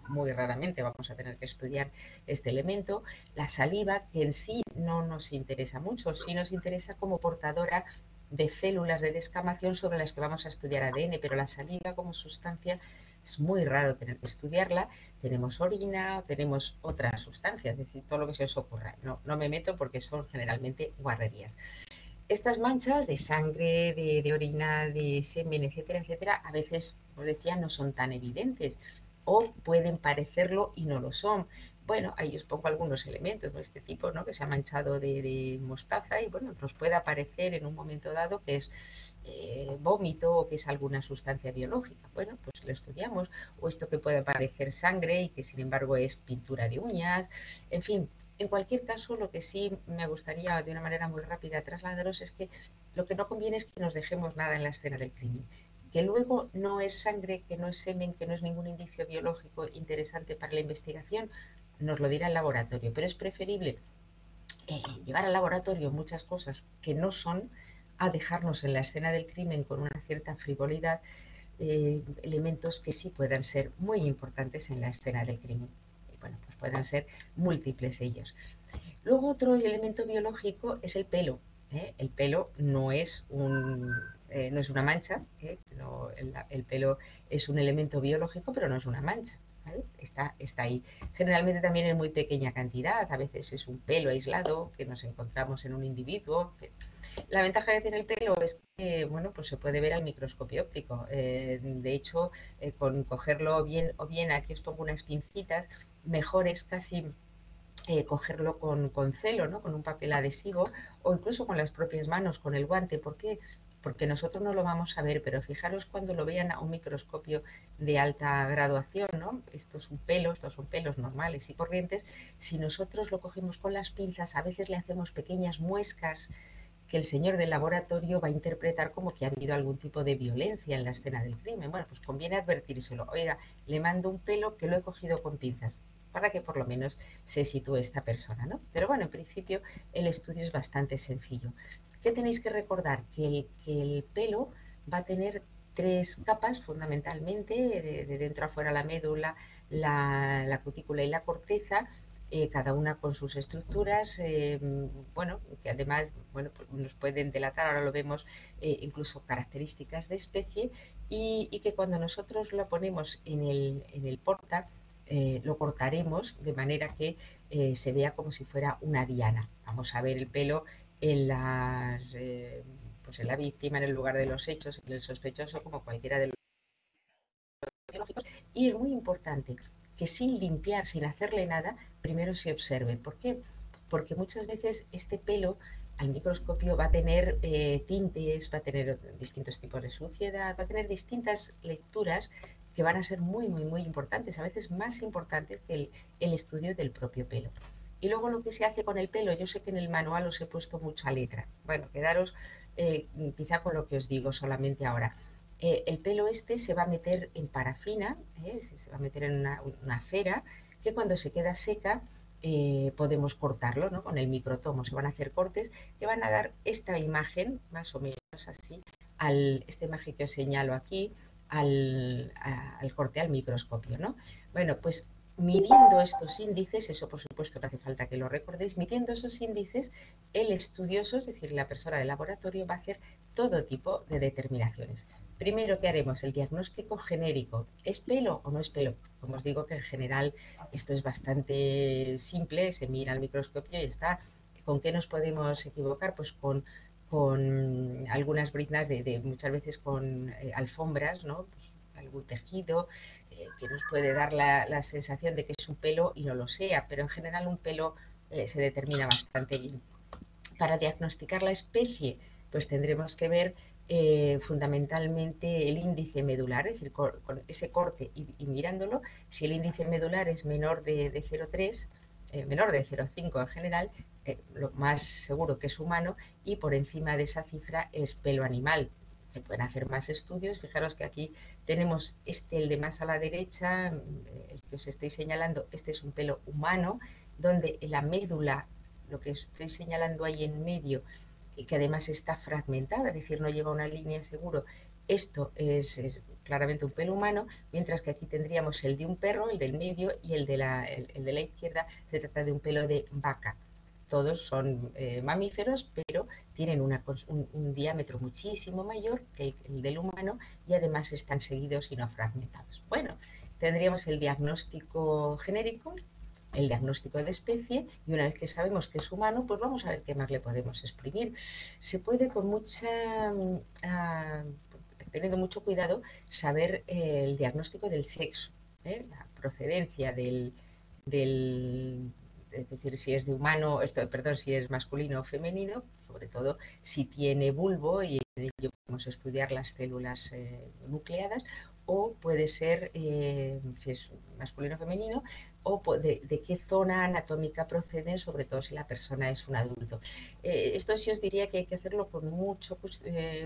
Muy raramente vamos a tener que estudiar este elemento. La saliva, que en sí no nos interesa mucho, sí nos interesa como portadora de células de descamación sobre las que vamos a estudiar ADN, pero la saliva como sustancia es muy raro tener que estudiarla. Tenemos orina, tenemos otras sustancias, es decir, todo lo que se os ocurra. No me meto porque son generalmente guarrerías. Estas manchas de sangre, de orina, de semen, etcétera, etcétera, a veces, como decía, no son tan evidentes o pueden parecerlo y no lo son. Bueno, ahí os pongo algunos elementos de este tipo, ¿no? Que se ha manchado de mostaza y bueno, nos puede aparecer en un momento dado que es vómito o que es alguna sustancia biológica. Bueno, pues lo estudiamos. O esto que puede parecer sangre y que sin embargo es pintura de uñas. En fin, en cualquier caso, lo que sí me gustaría de una manera muy rápida trasladaros es que lo que no conviene es que nos dejemos nada en la escena del crimen. Que luego no es sangre, que no es semen, que no es ningún indicio biológico interesante para la investigación, nos lo dirá el laboratorio. Pero es preferible llevar al laboratorio muchas cosas que no son, a dejarnos en la escena del crimen con una cierta frivolidad elementos que sí puedan ser muy importantes en la escena del crimen. Y bueno, pues puedan ser múltiples ellos. Luego otro elemento biológico es el pelo. El pelo no es no es una mancha, el pelo es un elemento biológico, pero no es una mancha. ¿Vale? Está ahí. Generalmente también en muy pequeña cantidad, a veces es un pelo aislado que nos encontramos en un individuo. La ventaja que tiene el pelo es que, bueno, pues se puede ver al microscopio óptico. De hecho, con cogerlo bien o bien, aquí os pongo unas pincitas, mejor es casi cogerlo con celo, ¿no? Con un papel adhesivo o incluso con las propias manos, con el guante. ¿Por qué? Porque nosotros no lo vamos a ver, pero fijaros cuando lo vean a un microscopio de alta graduación, ¿no? Estos son pelos normales y corrientes. Si nosotros lo cogemos con las pinzas, a veces le hacemos pequeñas muescas que el señor del laboratorio va a interpretar como que ha habido algún tipo de violencia en la escena del crimen. Bueno, pues conviene advertírselo. Oiga, le mando un pelo que lo he cogido con pinzas, para que por lo menos se sitúe esta persona, ¿no? Pero bueno, en principio el estudio es bastante sencillo. ¿Qué tenéis que recordar? Que el pelo va a tener tres capas fundamentalmente, de dentro a fuera la médula, la cutícula y la corteza, cada una con sus estructuras, bueno, que además, bueno, pues nos pueden delatar, ahora lo vemos, incluso características de especie, y que cuando nosotros lo ponemos en el porta, lo cortaremos de manera que se vea como si fuera una diana. Vamos a ver el pelo en pues en la víctima, en el lugar de los hechos, en el sospechoso, como cualquiera de los biológicos. Y es muy importante que sin limpiar, sin hacerle nada, primero se observe. ¿Por qué? Porque muchas veces este pelo al microscopio va a tener tintes, va a tener distintos tipos de suciedad, va a tener distintas lecturas que van a ser muy importantes, a veces más importantes que el estudio del propio pelo. Y luego lo que se hace con el pelo, yo sé que en el manual os he puesto mucha letra. Bueno, quedaros quizá con lo que os digo solamente ahora. El pelo este se va a meter en parafina, se va a meter en una cera, que cuando se queda seca podemos cortarlo, ¿no? Con el microtomo se van a hacer cortes que van a dar esta imagen, más o menos así, esta imagen que os señalo aquí, al corte al microscopio, ¿no? Bueno, pues midiendo estos índices, eso por supuesto no hace falta que lo recordéis, midiendo esos índices, el estudioso, es decir, la persona del laboratorio, va a hacer todo tipo de determinaciones. Primero, ¿qué haremos? El diagnóstico genérico. ¿Es pelo o no es pelo? Como os digo que en general esto es bastante simple, se mira al microscopio y está. ¿Con qué nos podemos equivocar? Pues con algunas briznas muchas veces con alfombras, ¿no? Pues algún tejido que nos puede dar la sensación de que es un pelo y no lo sea, pero en general un pelo se determina bastante bien. Para diagnosticar la especie, pues tendremos que ver fundamentalmente el índice medular, es decir, con ese corte y mirándolo, si el índice medular es menor de 0,3, menor de 0,5 en general, lo más seguro que es humano, y por encima de esa cifra es pelo animal. Se pueden hacer más estudios, fijaros que aquí tenemos el de más a la derecha, el que os estoy señalando, este es un pelo humano, donde la médula, lo que estoy señalando ahí en medio, que además está fragmentada, es decir, no lleva una línea seguro, esto es claramente un pelo humano, mientras que aquí tendríamos el de un perro, el del medio, y el de la izquierda se trata de un pelo de vaca. Todos son mamíferos, pero tienen un diámetro muchísimo mayor que el del humano y además están seguidos y no fragmentados. Bueno, tendríamos el diagnóstico genérico, el diagnóstico de especie, y una vez que sabemos que es humano, pues vamos a ver qué más le podemos exprimir. Se puede con teniendo mucho cuidado, saber el diagnóstico del sexo, la procedencia del, es decir, si es de humano, perdón, si es masculino o femenino, sobre todo si tiene bulbo, y en ello podemos estudiar las células nucleadas, o puede ser, si es masculino o femenino, o de qué zona anatómica proceden, sobre todo si la persona es un adulto. Esto sí os diría que hay que hacerlo con mucho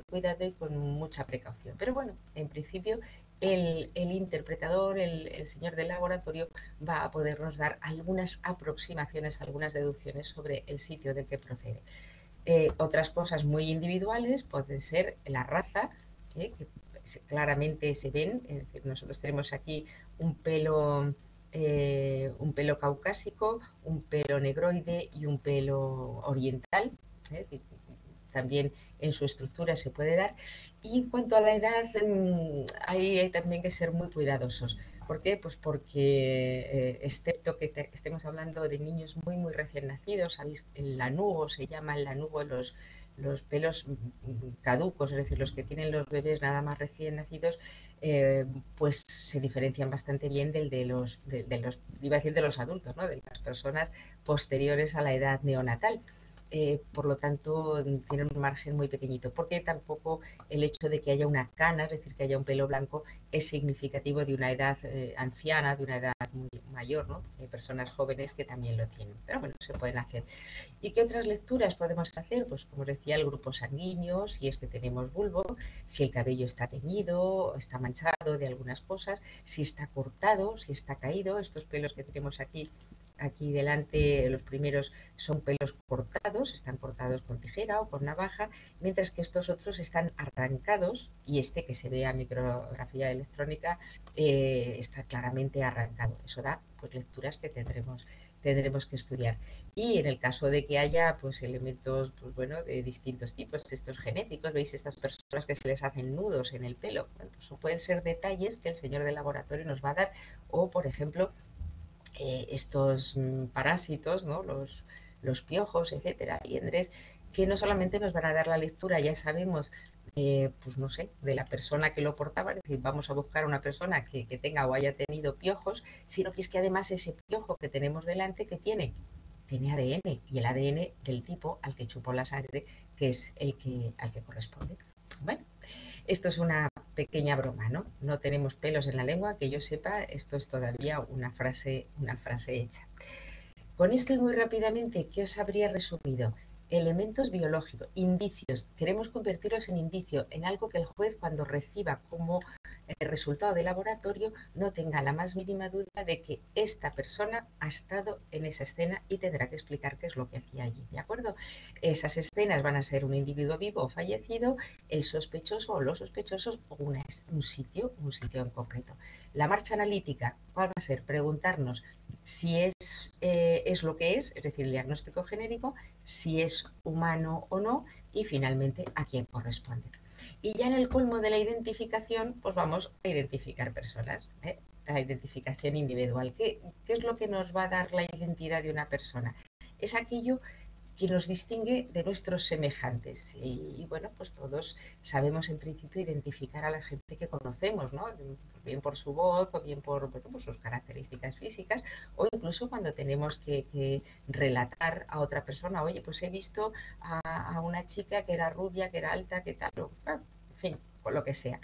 cuidado y con mucha precaución. Pero bueno, en principio el interpretador, el señor del laboratorio, va a podernos dar algunas aproximaciones, algunas deducciones sobre el sitio del que procede. Otras cosas muy individuales pueden ser la raza, que claramente se ven. Es decir, nosotros tenemos aquí un pelo caucásico, un pelo negroide y un pelo oriental. También en su estructura se puede dar. Y en cuanto a la edad, hay también que ser muy cuidadosos. ¿Por qué? Pues porque, excepto que estemos hablando de niños muy recién nacidos, sabéis, el lanugo, se llama el lanugo, los pelos caducos, es decir, los que tienen los bebés nada más recién nacidos, pues se diferencian bastante bien del iba a decir de los adultos, ¿no? De las personas posteriores a la edad neonatal. Por lo tanto tienen un margen muy pequeñito, porque tampoco el hecho de que haya una cana, es decir, que haya un pelo blanco, es significativo de una edad anciana, de una edad muy mayor, ¿no? Hay personas jóvenes que también lo tienen, pero bueno, se pueden hacer. ¿Y qué otras lecturas podemos hacer? Pues como os decía, el grupo sanguíneo, si es que tenemos bulbo, si el cabello está teñido, está manchado de algunas cosas, si está cortado, si está caído. Estos pelos que tenemos aquí delante, los primeros son pelos cortados, están cortados con tijera o con navaja, mientras que estos otros están arrancados, y este que se ve a micrografía electrónica está claramente arrancado. Eso da pues lecturas que tendremos que estudiar. Y en el caso de que haya pues elementos, pues bueno, de distintos tipos, estos genéticos, veis estas personas que se les hacen nudos en el pelo, bueno, pues pueden ser detalles que el señor del laboratorio nos va a dar, o por ejemplo estos parásitos, ¿no? Los piojos, etcétera, liendres, que no solamente nos van a dar la lectura, ya sabemos, pues no sé, de la persona que lo portaba, es decir, vamos a buscar una persona que tenga o haya tenido piojos, sino que es que además ese piojo que tenemos delante, que tiene ADN, y el ADN del tipo al que chupó la sangre, que es al que corresponde. Bueno, esto es una pequeña broma, ¿no? No tenemos pelos en la lengua, que yo sepa, esto es todavía una frase hecha. Con esto y muy rápidamente, ¿qué os habría resumido? Elementos biológicos, indicios. Queremos convertirlos en indicio, en algo que el juez, cuando reciba como resultado de laboratorio, no tenga la más mínima duda de que esta persona ha estado en esa escena y tendrá que explicar qué es lo que hacía allí, ¿de acuerdo? Esas escenas van a ser un individuo vivo o fallecido, el sospechoso o los sospechosos, o un sitio en concreto. La marcha analítica, ¿cuál va a ser? Preguntarnos si es lo que es decir, el diagnóstico genérico, si es humano o no, y finalmente a quién corresponde. Y ya en el colmo de la identificación, pues vamos a identificar personas, ¿eh? La identificación individual. ¿Qué es lo que nos va a dar la identidad de una persona? Es aquello que nos distingue de nuestros semejantes. Y bueno, pues todos sabemos en principio identificar a la gente que conocemos, ¿no? Bien por su voz o bien por sus características físicas, o incluso cuando tenemos que relatar a otra persona, oye, pues he visto a una chica que era rubia, que era alta, que tal, en fin, por lo que sea.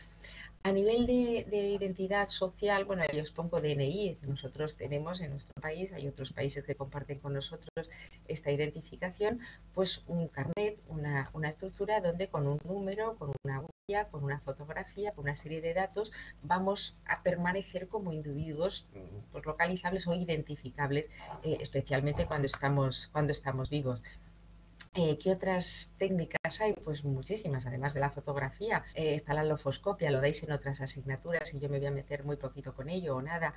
A nivel de identidad social, bueno, yo os pongo DNI, nosotros tenemos en nuestro país, hay otros países que comparten con nosotros esta identificación, pues un carnet, una estructura donde con un número, con una huella, con una fotografía, con una serie de datos, vamos a permanecer como individuos pues, localizables o identificables, especialmente cuando estamos vivos. ¿Qué otras técnicas hay? Pues muchísimas, además de la fotografía. Está la lofoscopia, lo dais en otras asignaturas y yo me voy a meter muy poquito con ello o nada.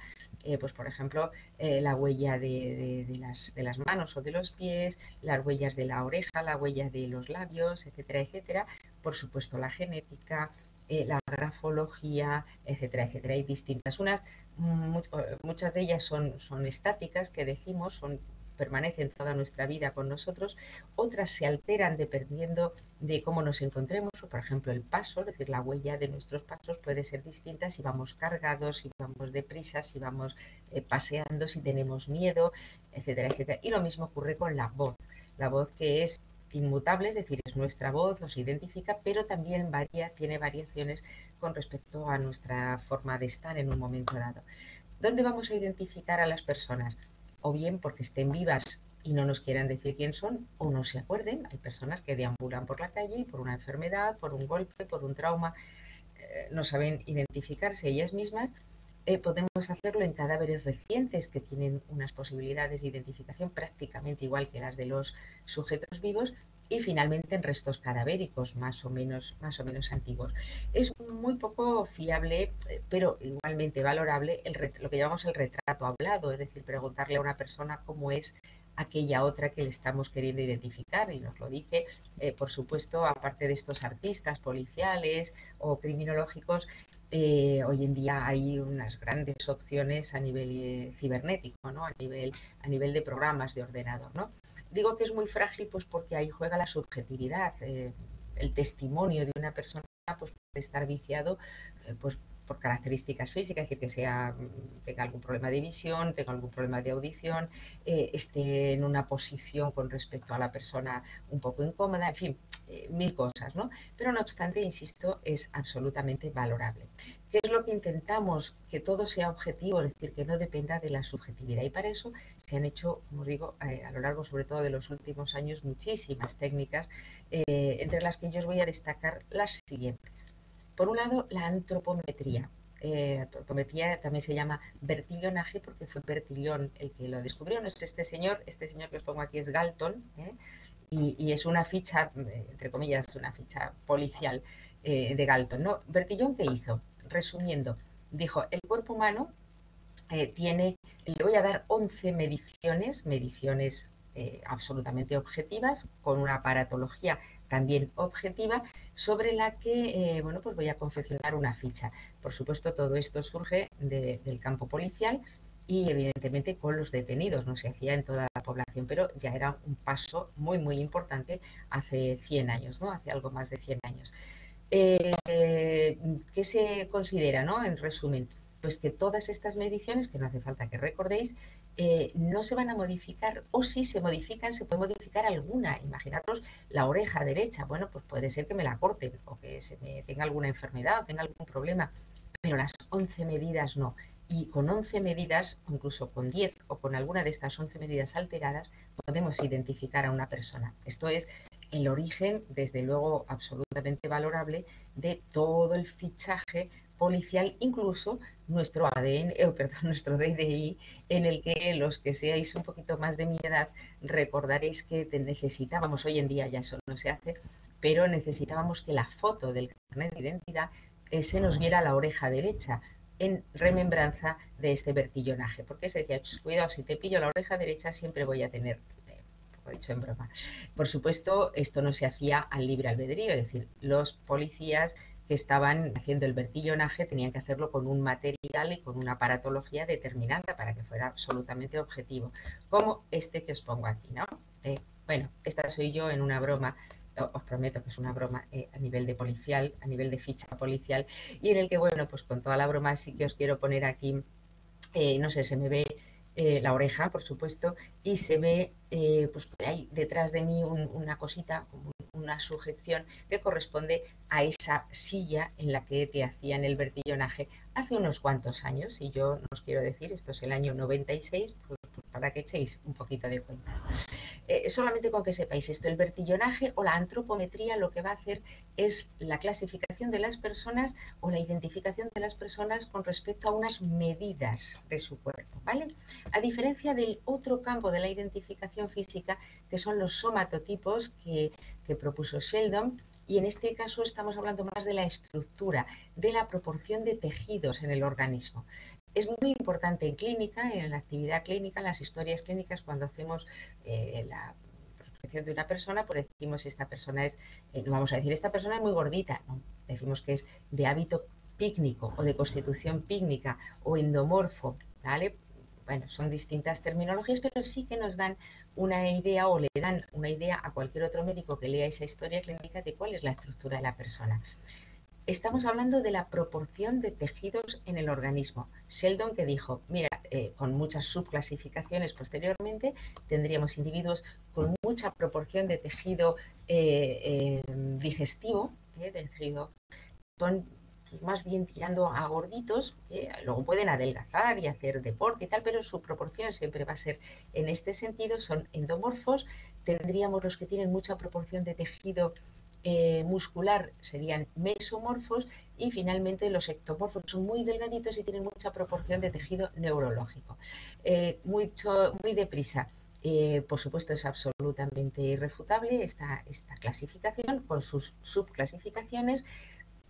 Pues por ejemplo, la huella de las manos o de los pies, las huellas de la oreja, la huella de los labios, etcétera, etcétera. Por supuesto, la genética, la grafología, etcétera, etcétera. Hay distintas. Muchas de ellas son estáticas, que decimos, permanecen toda nuestra vida con nosotros, otras se alteran dependiendo de cómo nos encontremos, por ejemplo el paso, es decir, la huella de nuestros pasos puede ser distinta si vamos cargados, si vamos deprisa, si vamos paseando, si tenemos miedo, etcétera, etcétera. Y lo mismo ocurre con la voz que es inmutable, es decir, es nuestra voz, nos identifica, pero también tiene variaciones con respecto a nuestra forma de estar en un momento dado. ¿Dónde vamos a identificar a las personas? O bien porque estén vivas y no nos quieran decir quién son, o no se acuerden. Hay personas que deambulan por la calle y por una enfermedad, por un golpe, por un trauma, no saben identificarse ellas mismas. Podemos hacerlo en cadáveres recientes que tienen unas posibilidades de identificación prácticamente igual que las de los sujetos vivos, y finalmente en restos cadavéricos más o menos antiguos. Es muy poco fiable, pero igualmente valorable, lo que llamamos el retrato hablado, es decir, preguntarle a una persona cómo es aquella otra que le estamos queriendo identificar, y nos lo dice, por supuesto, aparte de estos artistas policiales o criminológicos. Hoy en día hay unas grandes opciones a nivel cibernético, ¿no? A nivel de programas de ordenador, ¿no? Digo que es muy frágil pues porque ahí juega la subjetividad. El testimonio de una persona pues, puede estar viciado pues, por características físicas, es decir, tenga algún problema de visión, tenga algún problema de audición, esté en una posición con respecto a la persona un poco incómoda, en fin, mil cosas, ¿no? Pero no obstante, insisto, es absolutamente valorable. ¿Qué es lo que intentamos? Que todo sea objetivo, es decir, que no dependa de la subjetividad. Y para eso se han hecho, como os digo, a lo largo sobre todo de los últimos años, muchísimas técnicas, entre las que yo os voy a destacar las siguientes. Por un lado, la antropometría. Antropometría también se llama Bertillionaje porque fue Bertillon el que lo descubrió. No es este señor que os pongo aquí es Galton, y es una ficha, entre comillas, una ficha policial de Galton, ¿no? Bertillon, ¿qué hizo? Resumiendo, dijo, el cuerpo humano le voy a dar 11 mediciones absolutamente objetivas, con una aparatología también objetiva, sobre la que bueno, pues voy a confeccionar una ficha. Por supuesto, todo esto surge del campo policial, y evidentemente con los detenidos, no se hacía en toda la población, pero ya era un paso muy, muy importante hace 100 años, ¿no? Hace algo más de 100 años. ¿Qué se considera, ¿no? En resumen, pues que todas estas mediciones, que no hace falta que recordéis, no se van a modificar, o si se modifican, se puede modificar alguna. Imaginaros la oreja derecha, bueno, pues puede ser que me la corten, o que se me tenga alguna enfermedad, o tenga algún problema, pero las 11 medidas no. Y con 11 medidas, incluso con 10 o con alguna de estas 11 medidas alteradas, podemos identificar a una persona. Esto es el origen, desde luego, absolutamente valorable de todo el fichaje policial, incluso nuestro ADN, perdón, nuestro DDI, en el que los que seáis un poquito más de mi edad recordaréis que necesitábamos, hoy en día ya eso no se hace, pero necesitábamos que la foto del carnet de identidad se nos viera la oreja derecha, en remembranza de este vertillonaje, porque se decía, cuidado, si te pillo la oreja derecha siempre voy a tener, dicho en broma. Por supuesto, esto no se hacía al libre albedrío, es decir, los policías que estaban haciendo el vertillonaje tenían que hacerlo con un material y con una aparatología determinada para que fuera absolutamente objetivo, como este que os pongo aquí, ¿no? Bueno, esta soy yo en una broma, os prometo que es una broma a nivel de policial, a nivel de ficha policial, y en el que, bueno, pues con toda la broma sí que os quiero poner aquí, no sé, se me ve la oreja, por supuesto, y se ve, pues hay detrás de mí una cosita, como una sujeción que corresponde a esa silla en la que te hacían el vertillonaje hace unos cuantos años. Y yo no os quiero decir, esto es el año 96, pues para que echéis un poquito de cuentas. Solamente con que sepáis esto, el vertillonaje o la antropometría lo que va a hacer es la clasificación de las personas o la identificación de las personas con respecto a unas medidas de su cuerpo, ¿vale? A diferencia del otro campo de la identificación física, que son los somatotipos que propuso Sheldon, y en este caso estamos hablando más de la estructura, de la proporción de tejidos en el organismo. Es muy importante en clínica, en la actividad clínica, en las historias clínicas, cuando hacemos la prospección de una persona, pues decimos esta persona es, no vamos a decir esta persona es muy gordita, no, decimos que es de hábito pícnico o de constitución pícnica o endomorfo, ¿vale? Bueno, son distintas terminologías, pero sí que nos dan una idea o le dan una idea a cualquier otro médico que lea esa historia clínica de cuál es la estructura de la persona. Estamos hablando de la proporción de tejidos en el organismo. Sheldon que dijo, mira, con muchas subclasificaciones posteriormente, tendríamos individuos con mucha proporción de tejido digestivo, tejido, son pues, más bien tirando a gorditos, luego pueden adelgazar y hacer deporte y tal, pero su proporción siempre va a ser en este sentido, son endomorfos, tendríamos los que tienen mucha proporción de tejido muscular serían mesomorfos y finalmente los ectomorfos son muy delgaditos y tienen mucha proporción de tejido neurológico. Muy deprisa. Por supuesto es absolutamente irrefutable esta clasificación con sus subclasificaciones.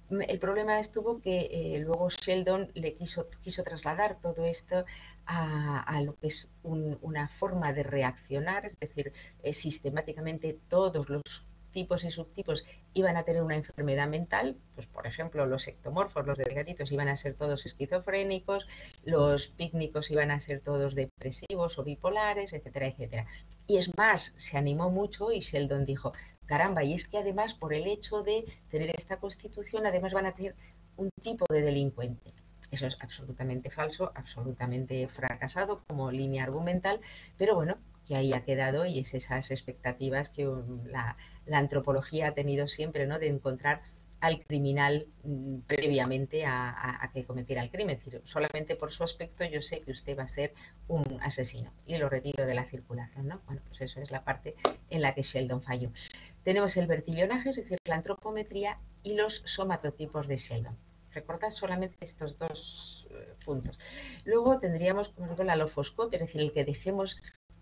El problema estuvo que luego Sheldon le quiso trasladar todo esto a lo que es una forma de reaccionar, es decir, sistemáticamente todos los tipos y subtipos iban a tener una enfermedad mental, pues por ejemplo los ectomorfos, los delgaditos iban a ser todos esquizofrénicos, los pícnicos iban a ser todos depresivos o bipolares, etcétera, etcétera. Y es más, se animó mucho y Sheldon dijo, caramba, y es que además por el hecho de tener esta constitución, además van a tener un tipo de delincuente. Eso es absolutamente falso, absolutamente fracasado como línea argumental, pero bueno, que ahí ha quedado y es esas expectativas que la antropología ha tenido siempre, ¿no? De encontrar al criminal previamente a que cometiera el crimen. Es decir, solamente por su aspecto yo sé que usted va a ser un asesino y lo retiro de la circulación, ¿no? Bueno, pues eso es la parte en la que Sheldon falló. Tenemos el vertillonaje, es decir, la antropometría y los somatotipos de Sheldon. Recordad solamente estos dos puntos. Luego tendríamos, como digo, la lofoscopia, es decir, el que dejemos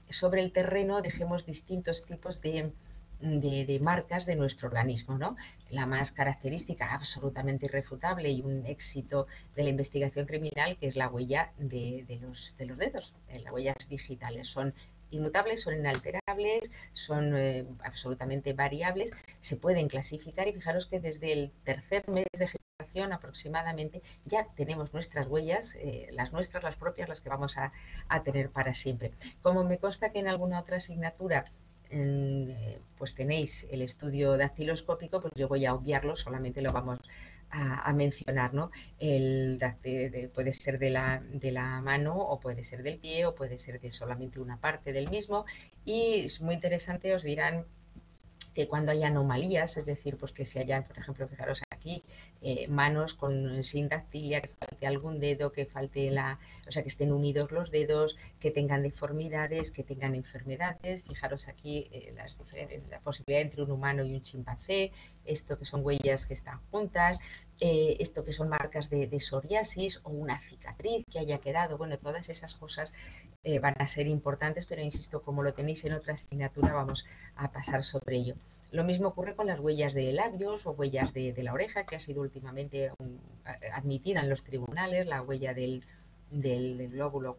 sobre el terreno, dejemos distintos tipos de marcas de nuestro organismo, ¿no? La más característica, absolutamente irrefutable y un éxito de la investigación criminal, que es la huella de los dedos, las huellas digitales. Son inmutables, son inalterables, son absolutamente variables, se pueden clasificar y fijaros que desde el tercer mes de gestación aproximadamente ya tenemos nuestras huellas, las nuestras, las propias, las que vamos a tener para siempre. Como me consta que en alguna otra asignatura pues tenéis el estudio dactiloscópico, pues yo voy a obviarlo, solamente lo vamos a mencionar, ¿no? Puede ser de la mano o puede ser del pie o puede ser de solamente una parte del mismo, y es muy interesante, os dirán que cuando hay anomalías, es decir, pues que si hayan, por ejemplo, fijaros aquí, manos sin dactilia, que falte algún dedo, que falte o sea, que estén unidos los dedos, que tengan deformidades, que tengan enfermedades. Fijaros aquí la posibilidad entre un humano y un chimpancé, esto que son huellas que están juntas, esto que son marcas de psoriasis o una cicatriz que haya quedado. Bueno, todas esas cosas van a ser importantes, pero insisto, como lo tenéis en otra asignatura, vamos a pasar sobre ello. Lo mismo ocurre con las huellas de labios o huellas de la oreja, que ha sido últimamente admitida en los tribunales, la huella del lóbulo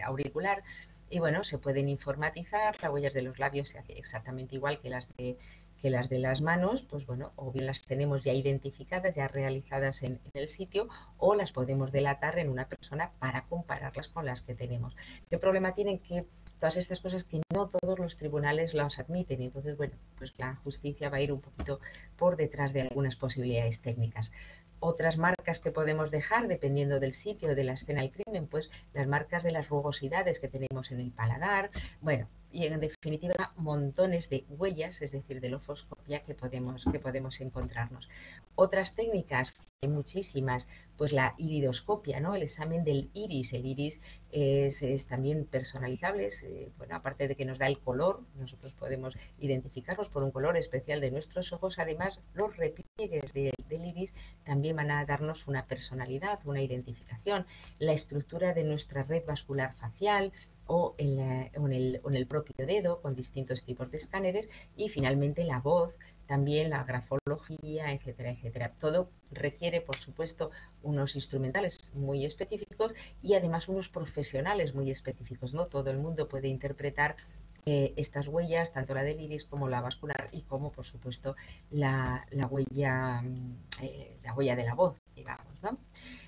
auricular. Y bueno, se pueden informatizar, las huellas de los labios se hace exactamente igual que las de las manos, pues bueno, o bien las tenemos ya identificadas, ya realizadas en el sitio, o las podemos delatar en una persona para compararlas con las que tenemos. ¿Qué problema tienen? Que todas estas cosas que no todos los tribunales las admiten, y entonces, bueno, pues la justicia va a ir un poquito por detrás de algunas posibilidades técnicas. Otras marcas que podemos dejar, dependiendo del sitio, de la escena del crimen, pues las marcas de las rugosidades que tenemos en el paladar, bueno, y en definitiva montones de huellas, es decir, de lofoscopia que podemos encontrarnos. Otras técnicas, hay muchísimas, pues la iridoscopia, ¿no? El examen del iris. El iris es también personalizable, bueno, aparte de que nos da el color, nosotros podemos identificarlos por un color especial de nuestros ojos. Además, los repliegues del iris también van a darnos una personalidad, una identificación, la estructura de nuestra red vascular facial, o en el propio dedo, con distintos tipos de escáneres, y finalmente la voz, también la grafología, etcétera, etcétera. Todo requiere, por supuesto, unos instrumentales muy específicos y además unos profesionales muy específicos. No todo el mundo puede interpretar estas huellas, tanto la del iris como la vascular, y como, por supuesto, la huella de la voz, digamos, ¿no?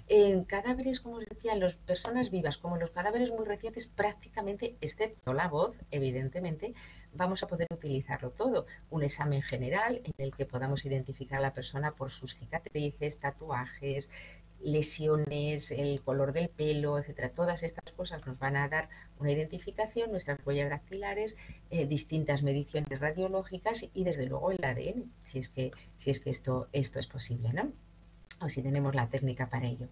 En cadáveres, como os decía, en las personas vivas, como en los cadáveres muy recientes, prácticamente, excepto la voz, evidentemente, vamos a poder utilizarlo todo. Un examen general en el que podamos identificar a la persona por sus cicatrices, tatuajes, lesiones, el color del pelo, etcétera. Todas estas cosas nos van a dar una identificación, nuestras huellas dactilares, distintas mediciones radiológicas y desde luego el ADN, si es que esto es posible, ¿no? O si tenemos la técnica para ello.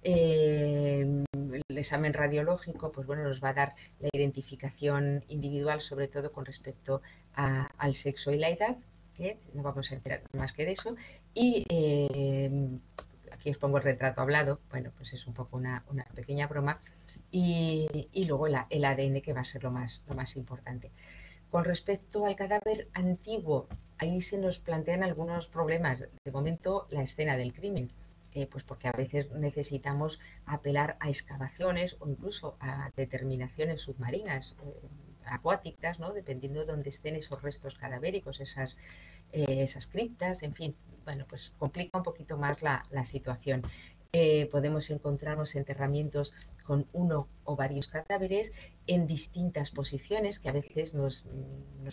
El examen radiológico, pues bueno, nos va a dar la identificación individual, sobre todo con respecto al sexo y la edad, que no vamos a enterar más que de eso. Y aquí os pongo el retrato hablado, bueno, pues es un poco una pequeña broma. Y luego el ADN, que va a ser lo más importante. Con respecto al cadáver antiguo, ahí se nos plantean algunos problemas. De momento, la escena del crimen, pues porque a veces necesitamos apelar a excavaciones o incluso a determinaciones submarinas, acuáticas, ¿no? Dependiendo de dónde estén esos restos cadavéricos, esas criptas, en fin, bueno, pues complica un poquito más la situación. Podemos encontrarnos enterramientos con uno o varios cadáveres en distintas posiciones que a veces nos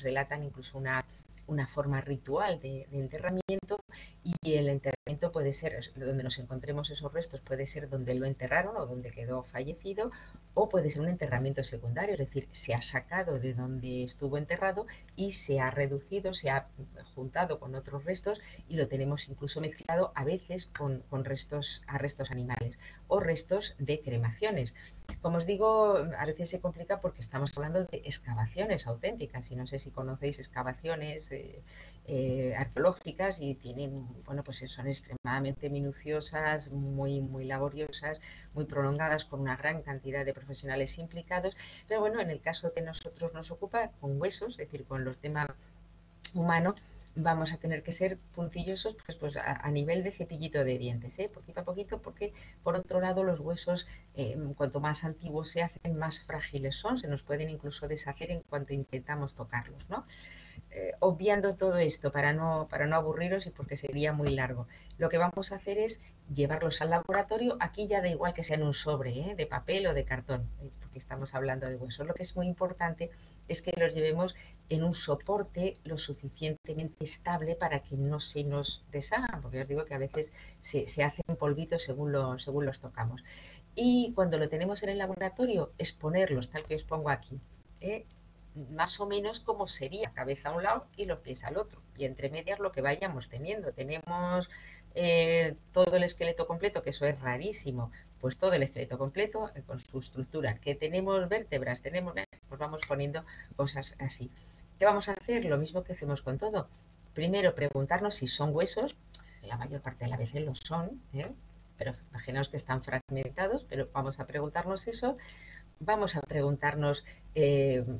delatan incluso una forma ritual de enterramiento, y el enterramiento puede ser donde nos encontremos esos restos, puede ser donde lo enterraron o donde quedó fallecido, o puede ser un enterramiento secundario, es decir, se ha sacado de donde estuvo enterrado y se ha reducido, se ha juntado con otros restos y lo tenemos incluso mezclado a veces con restos animales o restos de cremaciones. Como os digo, a veces se complica porque estamos hablando de excavaciones auténticas, y no sé si conocéis excavaciones arqueológicas, y tienen, bueno, pues son extremadamente minuciosas, muy laboriosas, muy prolongadas, con una gran cantidad de profesionales implicados. Pero bueno, en el caso que nosotros nos ocupa, con huesos, es decir, con los temas humanos, vamos a tener que ser puntillosos a nivel de cepillito de dientes, poquito a poquito, porque por otro lado los huesos, cuanto más antiguos se hacen, más frágiles son, se nos pueden incluso deshacer en cuanto intentamos tocarlos, ¿no? Obviando todo esto para no aburriros y porque sería muy largo, lo que vamos a hacer es llevarlos al laboratorio. Aquí ya da igual que sea en un sobre, de papel o de cartón, porque estamos hablando de huesos. Lo que es muy importante es que los llevemos en un soporte lo suficientemente estable para que no se nos deshagan, porque os digo que a veces se hacen polvitos según los tocamos. Y cuando lo tenemos en el laboratorio, es ponerlos tal que os pongo aquí, ¿eh? Más o menos como sería, cabeza a un lado y los pies al otro, y entre medias lo que vayamos teniendo. Tenemos todo el esqueleto completo, que eso es rarísimo, pues todo el esqueleto completo con su estructura, que tenemos vértebras, pues vamos poniendo cosas así. ¿Qué vamos a hacer? Lo mismo que hacemos con todo. Primero preguntarnos si son huesos, la mayor parte de las veces lo son, pero imaginaos que están fragmentados, pero vamos a preguntarnos eso. Vamos a preguntarnos,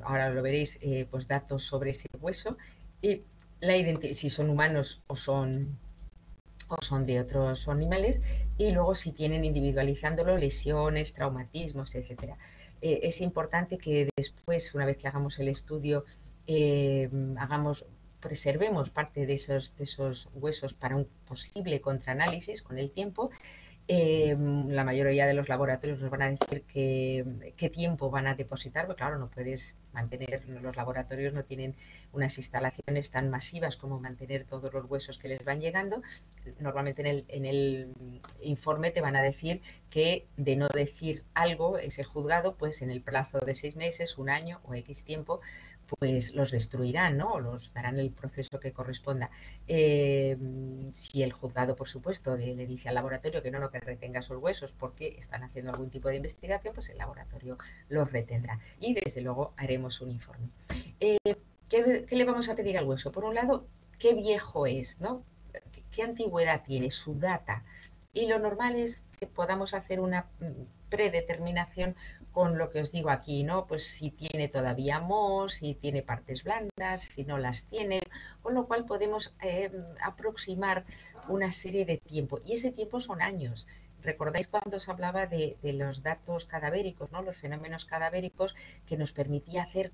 ahora lo veréis, pues datos sobre ese hueso y si son humanos o son de otros animales, y luego si tienen, individualizándolo, lesiones, traumatismos, etcétera. Es importante que después, una vez que hagamos el estudio, preservemos parte de esos huesos para un posible contraanálisis con el tiempo. La mayoría de los laboratorios nos van a decir qué tiempo van a depositar, porque claro, no puedes mantener, los laboratorios no tienen unas instalaciones tan masivas como mantener todos los huesos que les van llegando. Normalmente en el informe te van a decir que, de no decir algo, ese juzgado, pues en el plazo de 6 meses, un año o X tiempo, pues los destruirán, ¿no? O los darán el proceso que corresponda. Si el juzgado, por supuesto, le dice al laboratorio que no, que retenga esos huesos porque están haciendo algún tipo de investigación, pues el laboratorio los retendrá. Y desde luego haremos un informe. ¿Qué le vamos a pedir al hueso? Por un lado, qué viejo es, ¿no? ¿Qué antigüedad tiene? Su data. Y lo normal es que podamos hacer una predeterminación con lo que os digo aquí, ¿no? Pues si tiene todavía moho, si tiene partes blandas, si no las tiene, con lo cual podemos aproximar una serie de tiempo. Y ese tiempo son años. ¿Recordáis cuando os hablaba de los datos cadavéricos, ¿no? Los fenómenos cadavéricos, que nos permitía hacer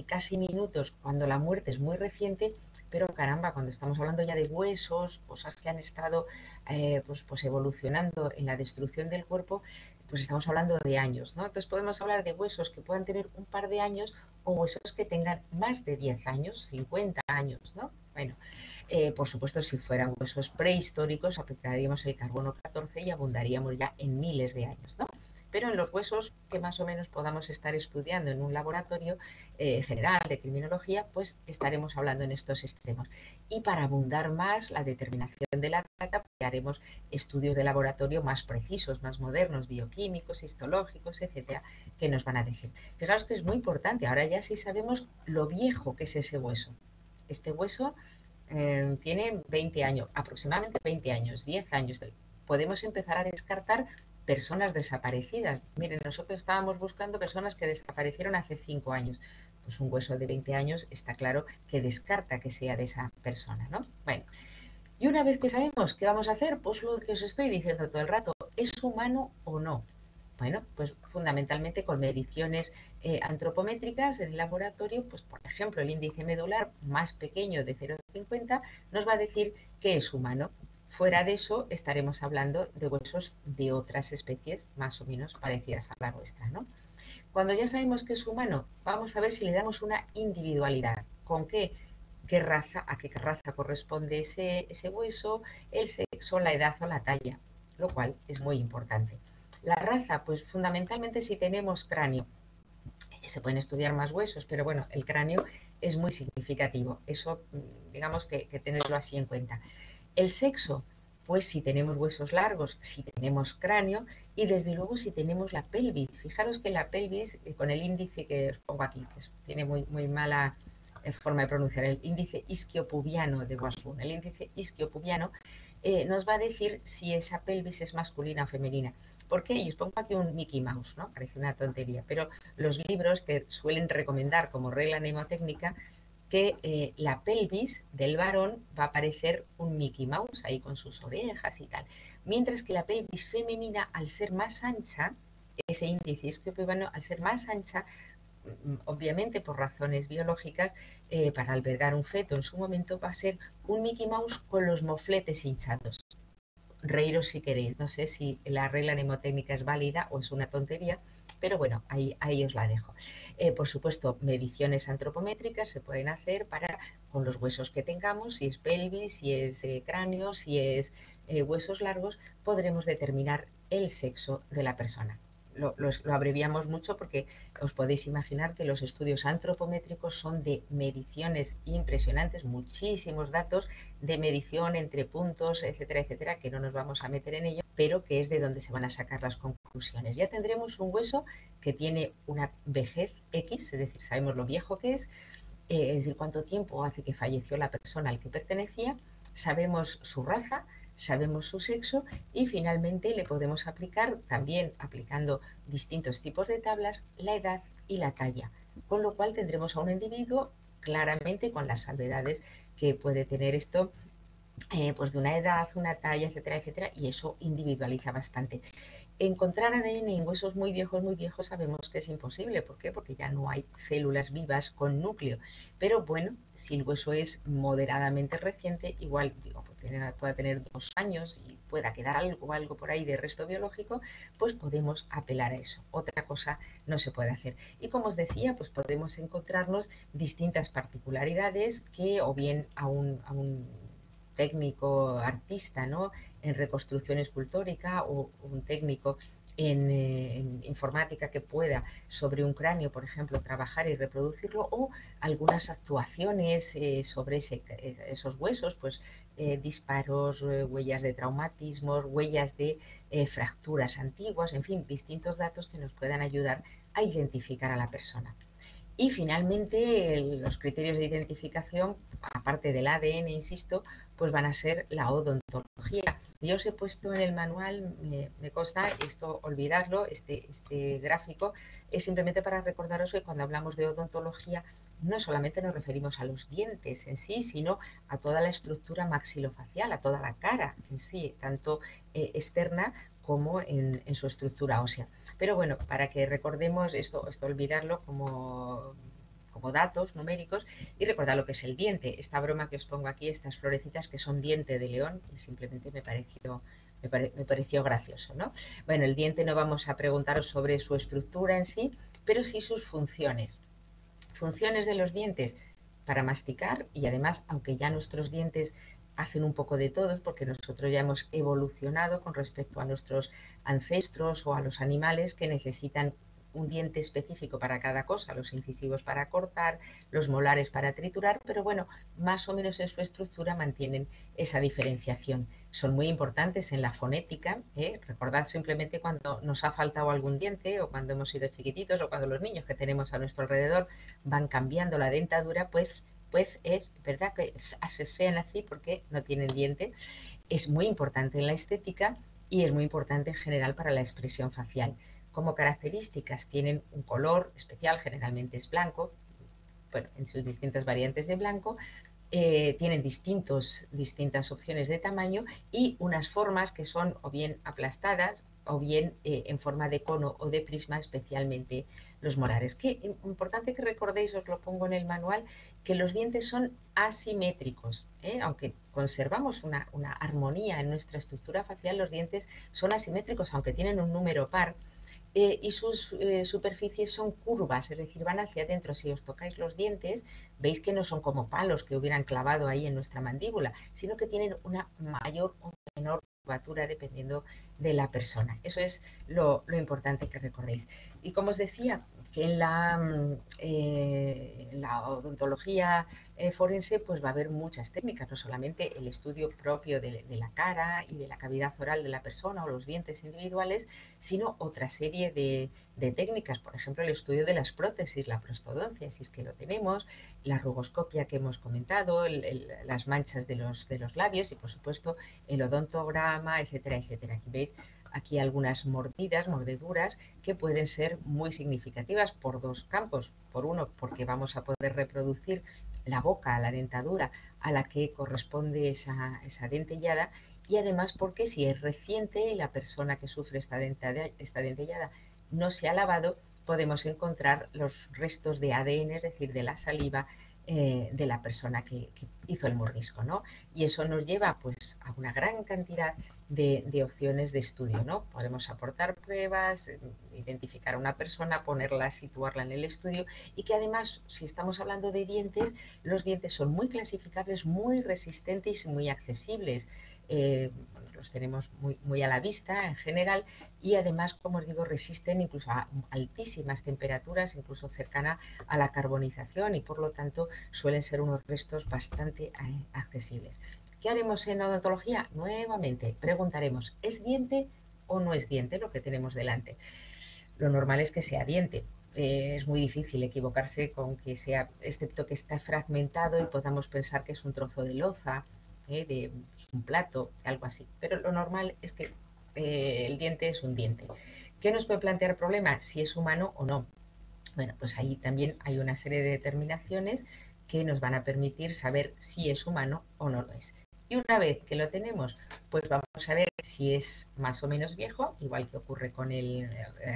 casi minutos cuando la muerte es muy reciente? Pero caramba, cuando estamos hablando ya de huesos, cosas que han estado pues evolucionando en la destrucción del cuerpo, pues estamos hablando de años, ¿no? Entonces podemos hablar de huesos que puedan tener un par de años o huesos que tengan más de 10 años, 50 años, ¿no? Bueno, por supuesto, si fueran huesos prehistóricos, aplicaríamos el carbono 14 y abundaríamos ya en miles de años, ¿no? Pero en los huesos que más o menos podamos estar estudiando en un laboratorio general de criminología, pues estaremos hablando en estos extremos. Y para abundar más la determinación de la data, pues haremos estudios de laboratorio más precisos, más modernos, bioquímicos, histológicos, etcétera, que nos van a decir. Fijaos que es muy importante, ahora ya sí sabemos lo viejo que es ese hueso. Este hueso tiene 20 años, aproximadamente 20 años, 10 años. Podemos empezar a descartar personas desaparecidas. Miren, nosotros estábamos buscando personas que desaparecieron hace 5 años. Pues un hueso de 20 años está claro que descarta que sea de esa persona, ¿no? Bueno, y una vez que sabemos qué vamos a hacer, pues lo que os estoy diciendo todo el rato, ¿es humano o no? Bueno, pues fundamentalmente con mediciones antropométricas en el laboratorio, pues por ejemplo el índice medular más pequeño de 0,50 nos va a decir que es humano. Fuera de eso estaremos hablando de huesos de otras especies más o menos parecidas a la nuestra, ¿no? Cuando ya sabemos que es humano, vamos a ver si le damos una individualidad. ¿Con qué? ¿A qué raza corresponde ese hueso, el sexo, la edad o la talla? Lo cual es muy importante. La raza, pues fundamentalmente si tenemos cráneo. Se pueden estudiar más huesos, pero bueno, el cráneo es muy significativo. Eso, digamos que tenerlo así en cuenta. El sexo, pues si tenemos huesos largos, si tenemos cráneo y desde luego si tenemos la pelvis. Fijaros que la pelvis, con el índice que os pongo aquí, que tiene muy mala forma de pronunciar, el índice isquiopubiano de Washburn, el índice isquiopubiano nos va a decir si esa pelvis es masculina o femenina. ¿Por qué? Y os pongo aquí un Mickey Mouse, ¿no? Parece una tontería, pero los libros te suelen recomendar como regla mnemotécnica que la pelvis del varón va a parecer un Mickey Mouse ahí con sus orejas y tal. Mientras que la pelvis femenina, al ser más ancha, ese índice isquiopebano, al ser más ancha, obviamente por razones biológicas, para albergar un feto en su momento, va a ser un Mickey Mouse con los mofletes hinchados. Reíros si queréis, no sé si la regla mnemotécnica es válida o es una tontería, pero bueno, ahí os la dejo. Por supuesto, mediciones antropométricas se pueden hacer para, con los huesos que tengamos, si es pelvis, si es cráneo, si es huesos largos, podremos determinar el sexo de la persona. Lo abreviamos mucho porque os podéis imaginar que los estudios antropométricos son de mediciones impresionantes, muchísimos datos de medición entre puntos, etcétera, etcétera, que no nos vamos a meter en ello, pero que es de donde se van a sacar las conclusiones. Ya tendremos un hueso que tiene una vejez X, es decir, sabemos lo viejo que es decir, cuánto tiempo hace que falleció la persona al que pertenecía, sabemos su raza, sabemos su sexo y finalmente le podemos aplicar, también aplicando distintos tipos de tablas, la edad y la talla, con lo cual tendremos a un individuo claramente con las salvedades que puede tener esto, pues de una edad, una talla, etcétera, etcétera, y eso individualiza bastante. Encontrar ADN en huesos muy viejos sabemos que es imposible. ¿Por qué? Porque ya no hay células vivas con núcleo. Pero bueno, si el hueso es moderadamente reciente, igual digo, pueda tener 2 años y pueda quedar algo por ahí de resto biológico, pues podemos apelar a eso. Otra cosa no se puede hacer. Y como os decía, pues podemos encontrarnos distintas particularidades que o bien a un técnico artista, ¿no?, en reconstrucción escultórica o un técnico en informática que pueda sobre un cráneo, por ejemplo, trabajar y reproducirlo, o algunas actuaciones sobre esos huesos, pues disparos, huellas de traumatismos, huellas de fracturas antiguas, en fin, distintos datos que nos puedan ayudar a identificar a la persona. Y finalmente, los criterios de identificación, aparte del ADN, insisto, pues van a ser la odontología. Yo os he puesto en el manual, me consta, esto olvidarlo, este gráfico, es simplemente para recordaros que cuando hablamos de odontología no solamente nos referimos a los dientes en sí, sino a toda la estructura maxilofacial, a toda la cara en sí, tanto externa como en su estructura ósea. Pero bueno, para que recordemos esto olvidarlo como datos numéricos y recordar lo que es el diente. Esta broma que os pongo aquí, estas florecitas que son diente de león, y simplemente me pareció gracioso, ¿no? Bueno, el diente no vamos a preguntaros sobre su estructura en sí, pero sí sus funciones. Funciones de los dientes para masticar, y además, aunque ya nuestros dientes hacen un poco de todo, porque nosotros ya hemos evolucionado con respecto a nuestros ancestros o a los animales que necesitan un diente específico para cada cosa, los incisivos para cortar, los molares para triturar, pero bueno, más o menos en su estructura mantienen esa diferenciación. Son muy importantes en la fonética, ¿eh? Recordad simplemente cuando nos ha faltado algún diente, o cuando hemos sido chiquititos, o cuando los niños que tenemos a nuestro alrededor van cambiando la dentadura, pues es verdad que se sean así porque no tienen diente. Es muy importante en la estética y es muy importante en general para la expresión facial. Como características tienen un color especial, generalmente es blanco, bueno, en sus distintas variantes de blanco, tienen distintas opciones de tamaño y unas formas que son o bien aplastadas o bien en forma de cono o de prisma, especialmente los molares. Qué importante que recordéis, os lo pongo en el manual, que los dientes son asimétricos, ¿eh? Aunque conservamos una armonía en nuestra estructura facial, los dientes son asimétricos, aunque tienen un número par. Y sus superficies son curvas, es decir, van hacia adentro. Si os tocáis los dientes, veis que no son como palos que hubieran clavado ahí en nuestra mandíbula, sino que tienen una mayor o menor curvatura dependiendo de la persona. Eso es lo importante que recordéis. Y como os decía, que en la odontología forense pues va a haber muchas técnicas, no solamente el estudio propio de la cara y de la cavidad oral de la persona o los dientes individuales, sino otra serie de técnicas, por ejemplo el estudio de las prótesis, la prostodoncia, si es que lo tenemos, la rugoscopia que hemos comentado, las manchas de los labios y por supuesto el odontograma, etcétera, etcétera. Aquí veis aquí algunas mordeduras que pueden ser muy significativas por dos campos. Por uno, porque vamos a poder reproducir la boca, la dentadura a la que corresponde esa dentellada, y además porque si es reciente y la persona que sufre esta dentellada no se ha lavado, podemos encontrar los restos de ADN, es decir, de la saliva de la persona que hizo el mordisco, ¿no? Y eso nos lleva pues a una gran cantidad de opciones de estudio, ¿no? Podemos aportar pruebas, identificar a una persona, ponerla, situarla en el estudio, y que además, si estamos hablando de dientes, los dientes son muy clasificables, muy resistentes y muy accesibles. Los tenemos muy a la vista en general, y además, como os digo, resisten incluso a altísimas temperaturas, incluso cercana a la carbonización, y por lo tanto suelen ser unos restos bastante accesibles. ¿Qué haremos en odontología? Nuevamente preguntaremos, ¿es diente o no es diente lo que tenemos delante? Lo normal es que sea diente. Es muy difícil equivocarse con que sea, excepto que está fragmentado y podamos pensar que es un trozo de loza, de un plato, algo así. Pero lo normal es que el diente es un diente. ¿Qué nos puede plantear problema? Si es humano o no. Bueno, pues ahí también hay una serie de determinaciones que nos van a permitir saber si es humano o no lo es. Y una vez que lo tenemos, pues vamos a ver si es más o menos viejo, igual que ocurre con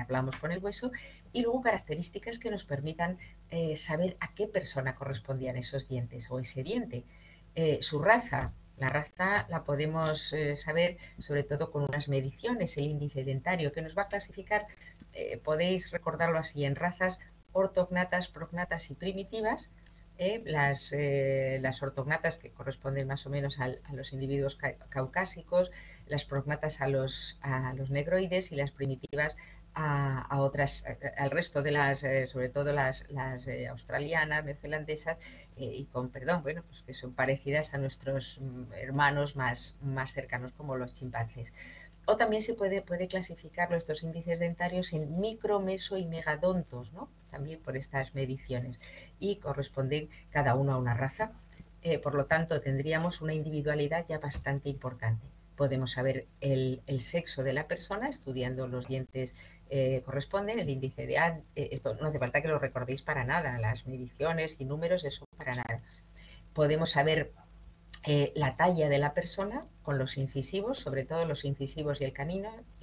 hablamos con el hueso, y luego características que nos permitan saber a qué persona correspondían esos dientes o ese diente. Su raza, la raza la podemos saber sobre todo con unas mediciones, el índice dentario, que nos va a clasificar, podéis recordarlo así, en razas ortognatas, prognatas y primitivas. Las ortognatas, que corresponden más o menos a los individuos caucásicos, las prognatas a los negroides, y las primitivas a otras, al resto de las, sobre todo las australianas, neozelandesas, y con perdón, bueno, pues que son parecidas a nuestros hermanos más cercanos, como los chimpancés. O también se puede clasificar estos índices dentarios en micro, meso y megadontos, ¿no? También por estas mediciones, y corresponden cada uno a una raza. Por lo tanto, tendríamos una individualidad ya bastante importante. Podemos saber el sexo de la persona estudiando los dientes corresponden, el índice de esto no hace falta que lo recordéis para nada, las mediciones y números, eso para nada. Podemos saber la talla de la persona con los incisivos, sobre todo los incisivos y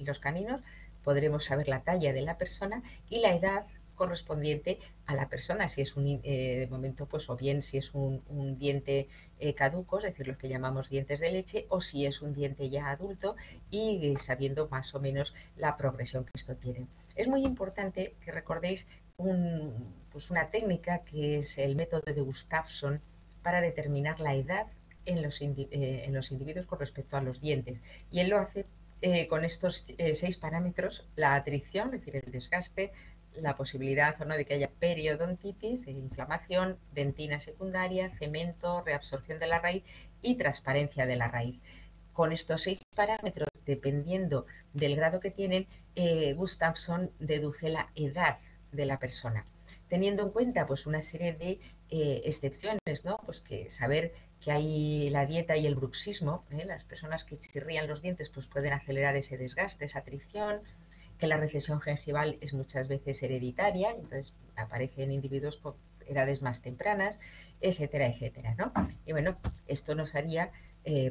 los caninos. Podremos saber la talla de la persona y la edad correspondiente a la persona, si es de momento, pues o bien si es un diente caduco, es decir, los que llamamos dientes de leche, o si es un diente ya adulto, y sabiendo más o menos la progresión que esto tiene. Es muy importante que recordéis pues una técnica que es el método de Gustafsson para determinar la edad en los individuos con respecto a los dientes, y él lo hace con estos 6 parámetros: la atricción, es decir, el desgaste, la posibilidad o no de que haya periodontitis, inflamación, dentina secundaria, cemento, reabsorción de la raíz y transparencia de la raíz. Con estos 6 parámetros, dependiendo del grado que tienen, Gustafsson deduce la edad de la persona, teniendo en cuenta pues una serie de excepciones, ¿no? Pues que saber que hay la dieta y el bruxismo, las personas que chirrían los dientes pues pueden acelerar ese desgaste, esa atricción, que la recesión gengival es muchas veces hereditaria, entonces aparece en individuos con edades más tempranas, etcétera, etcétera, ¿no? Y bueno, esto nos haría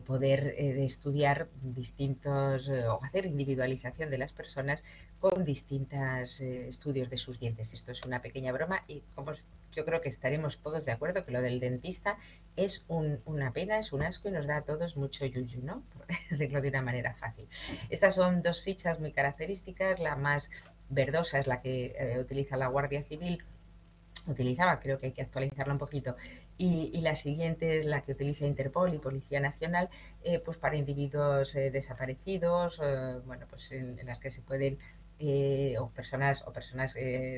poder estudiar distintos o hacer individualización de las personas con distintos estudios de sus dientes. Esto es una pequeña broma, y como yo creo que estaremos todos de acuerdo que lo del dentista es una pena, es un asco, y nos da a todos mucho yuyu, ¿no? Por decirlo de una manera fácil. Estas son 2 fichas muy características. La más verdosa es la que utiliza la Guardia Civil, utilizaba, creo que hay que actualizarla un poquito, y la siguiente es la que utiliza Interpol y Policía Nacional, pues para individuos desaparecidos, bueno, pues en las que se pueden o personas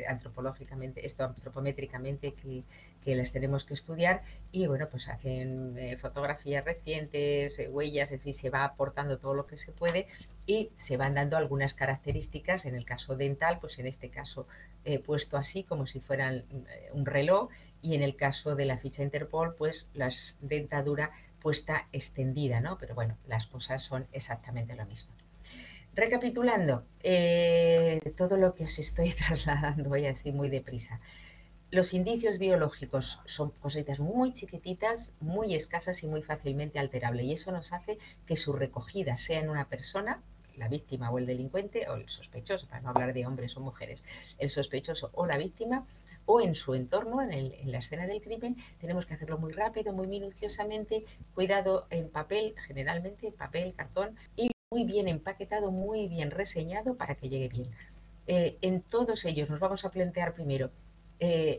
antropológicamente, antropométricamente, que las tenemos que estudiar, y bueno, pues hacen fotografías recientes, huellas, es decir, se va aportando todo lo que se puede, y se van dando algunas características. En el caso dental, pues en este caso puesto así como si fueran un reloj, y en el caso de la ficha Interpol, pues la dentadura puesta extendida, ¿no? Pero bueno, las cosas son exactamente lo mismo. Recapitulando todo lo que os estoy trasladando hoy así muy deprisa. Los indicios biológicos son cositas muy chiquititas, muy escasas y muy fácilmente alterables. Y eso nos hace que su recogida sea en una persona, la víctima o el delincuente, o el sospechoso, para no hablar de hombres o mujeres, el sospechoso o la víctima, o en su entorno, en la escena del crimen, tenemos que hacerlo muy rápido, muy minuciosamente, cuidado en papel, generalmente papel, cartón, y muy bien empaquetado, muy bien reseñado para que llegue bien. En todos ellos nos vamos a plantear primero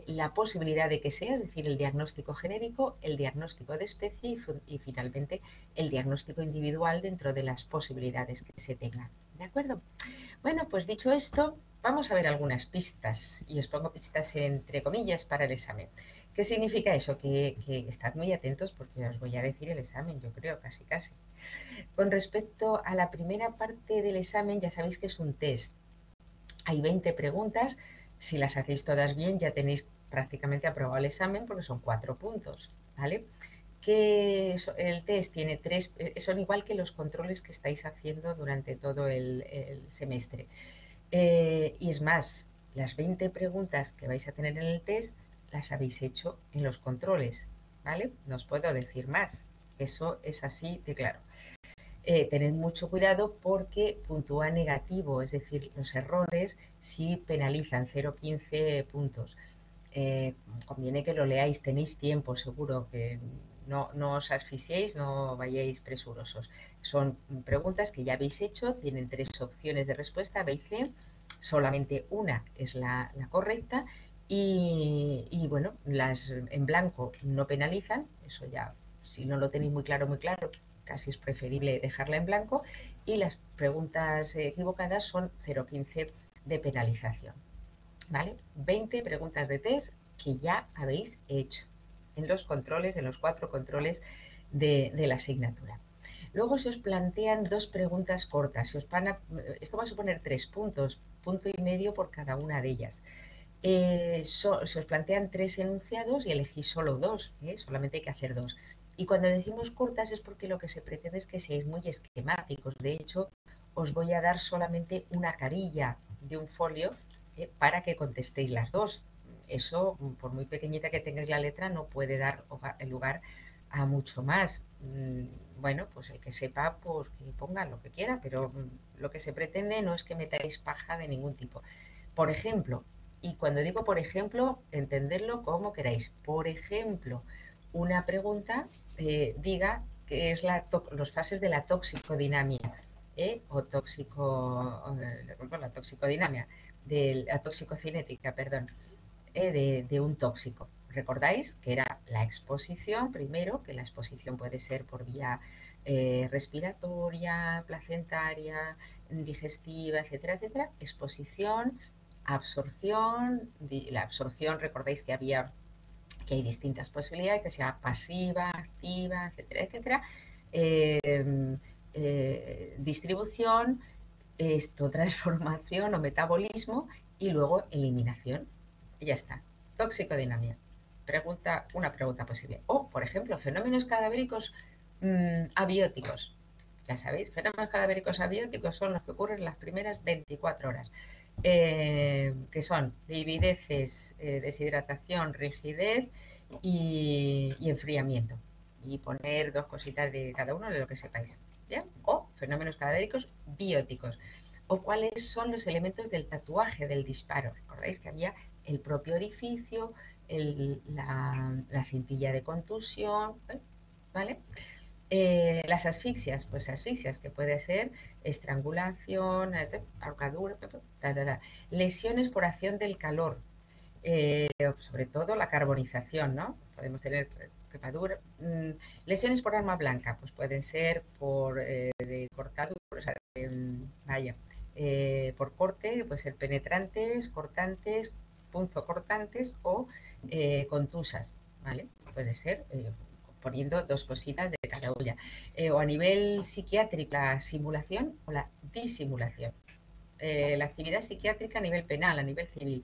la posibilidad de que sea, es decir, el diagnóstico genérico, el diagnóstico de especie y finalmente el diagnóstico individual dentro de las posibilidades que se tengan. ¿De acuerdo? Bueno, pues dicho esto, vamos a ver algunas pistas, y os pongo pistas entre comillas para el examen. ¿Qué significa eso? Que estad muy atentos porque os voy a decir el examen, yo creo, casi casi. Con respecto a la primera parte del examen, ya sabéis que es un test. Hay 20 preguntas, si las hacéis todas bien ya tenéis prácticamente aprobado el examen porque son 4 puntos, ¿vale? Que el test tiene son igual que los controles que estáis haciendo durante todo el semestre. Y es más, las 20 preguntas que vais a tener en el test las habéis hecho en los controles, ¿vale? No os puedo decir más, eso es así de claro. Tened mucho cuidado porque puntúa negativo, es decir, los errores sí penalizan 0,15 puntos. Conviene que lo leáis, tenéis tiempo, seguro que no os asfixiéis, no vayáis presurosos. Son preguntas que ya habéis hecho, tienen 3 opciones de respuesta, B y C, solamente una es la correcta y bueno, las en blanco no penalizan, eso ya, si no lo tenéis muy claro, casi es preferible dejarla en blanco, y las preguntas equivocadas son 0,15 de penalización. ¿Vale? 20 preguntas de test que ya habéis hecho en los controles, en los 4 controles de la asignatura. Luego se os plantean 2 preguntas cortas. Esto va a suponer 3 puntos, punto y medio por cada una de ellas. Se os plantean 3 enunciados y elegís solo 2, solamente hay que hacer 2. Y cuando decimos cortas es porque lo que se pretende es que seáis muy esquemáticos. De hecho, os voy a dar solamente una carilla de un folio para que contestéis las 2. Eso, por muy pequeñita que tengáis la letra, no puede dar lugar a mucho más. Bueno, pues el que sepa, pues que ponga lo que quiera, pero lo que se pretende no es que metáis paja de ningún tipo. Por ejemplo, y cuando digo por ejemplo, entenderlo como queráis. Por ejemplo, una pregunta diga que es los fases de la toxicodinamia o la toxicodinamia, de la toxicocinética, perdón, de un tóxico. ¿Recordáis que era la exposición primero, que la exposición puede ser por vía respiratoria, placentaria, digestiva, etcétera, etcétera? Exposición, absorción. La absorción, recordáis que hay distintas posibilidades, que sea pasiva, activa, etcétera, etcétera. Distribución, transformación o metabolismo y luego eliminación. Y ya está. Toxicodinamia. Una pregunta posible. O, por ejemplo, fenómenos cadavéricos abióticos. Ya sabéis, fenómenos cadavéricos abióticos son los que ocurren en las primeras 24 horas. Que son livideces, deshidratación, rigidez y enfriamiento. Y poner 2 cositas de cada uno de lo que sepáis. ¿Bien? O fenómenos cadavéricos bióticos. O cuáles son los elementos del tatuaje, del disparo. Recordáis que había el propio orificio, la cintilla de contusión, ¿vale? Las asfixias, pues asfixias que puede ser estrangulación, ahorcadura, lesiones por acción del calor, sobre todo la carbonización, ¿no? Podemos tener quemadura, lesiones por arma blanca, pues pueden ser por de cortadura, o sea, por corte, puede ser penetrantes, cortantes, punzocortantes o contusas, ¿vale? Puede ser poniendo 2 cositas de cada olla. O a nivel psiquiátrico, la simulación o la disimulación. La actividad psiquiátrica a nivel penal, a nivel civil.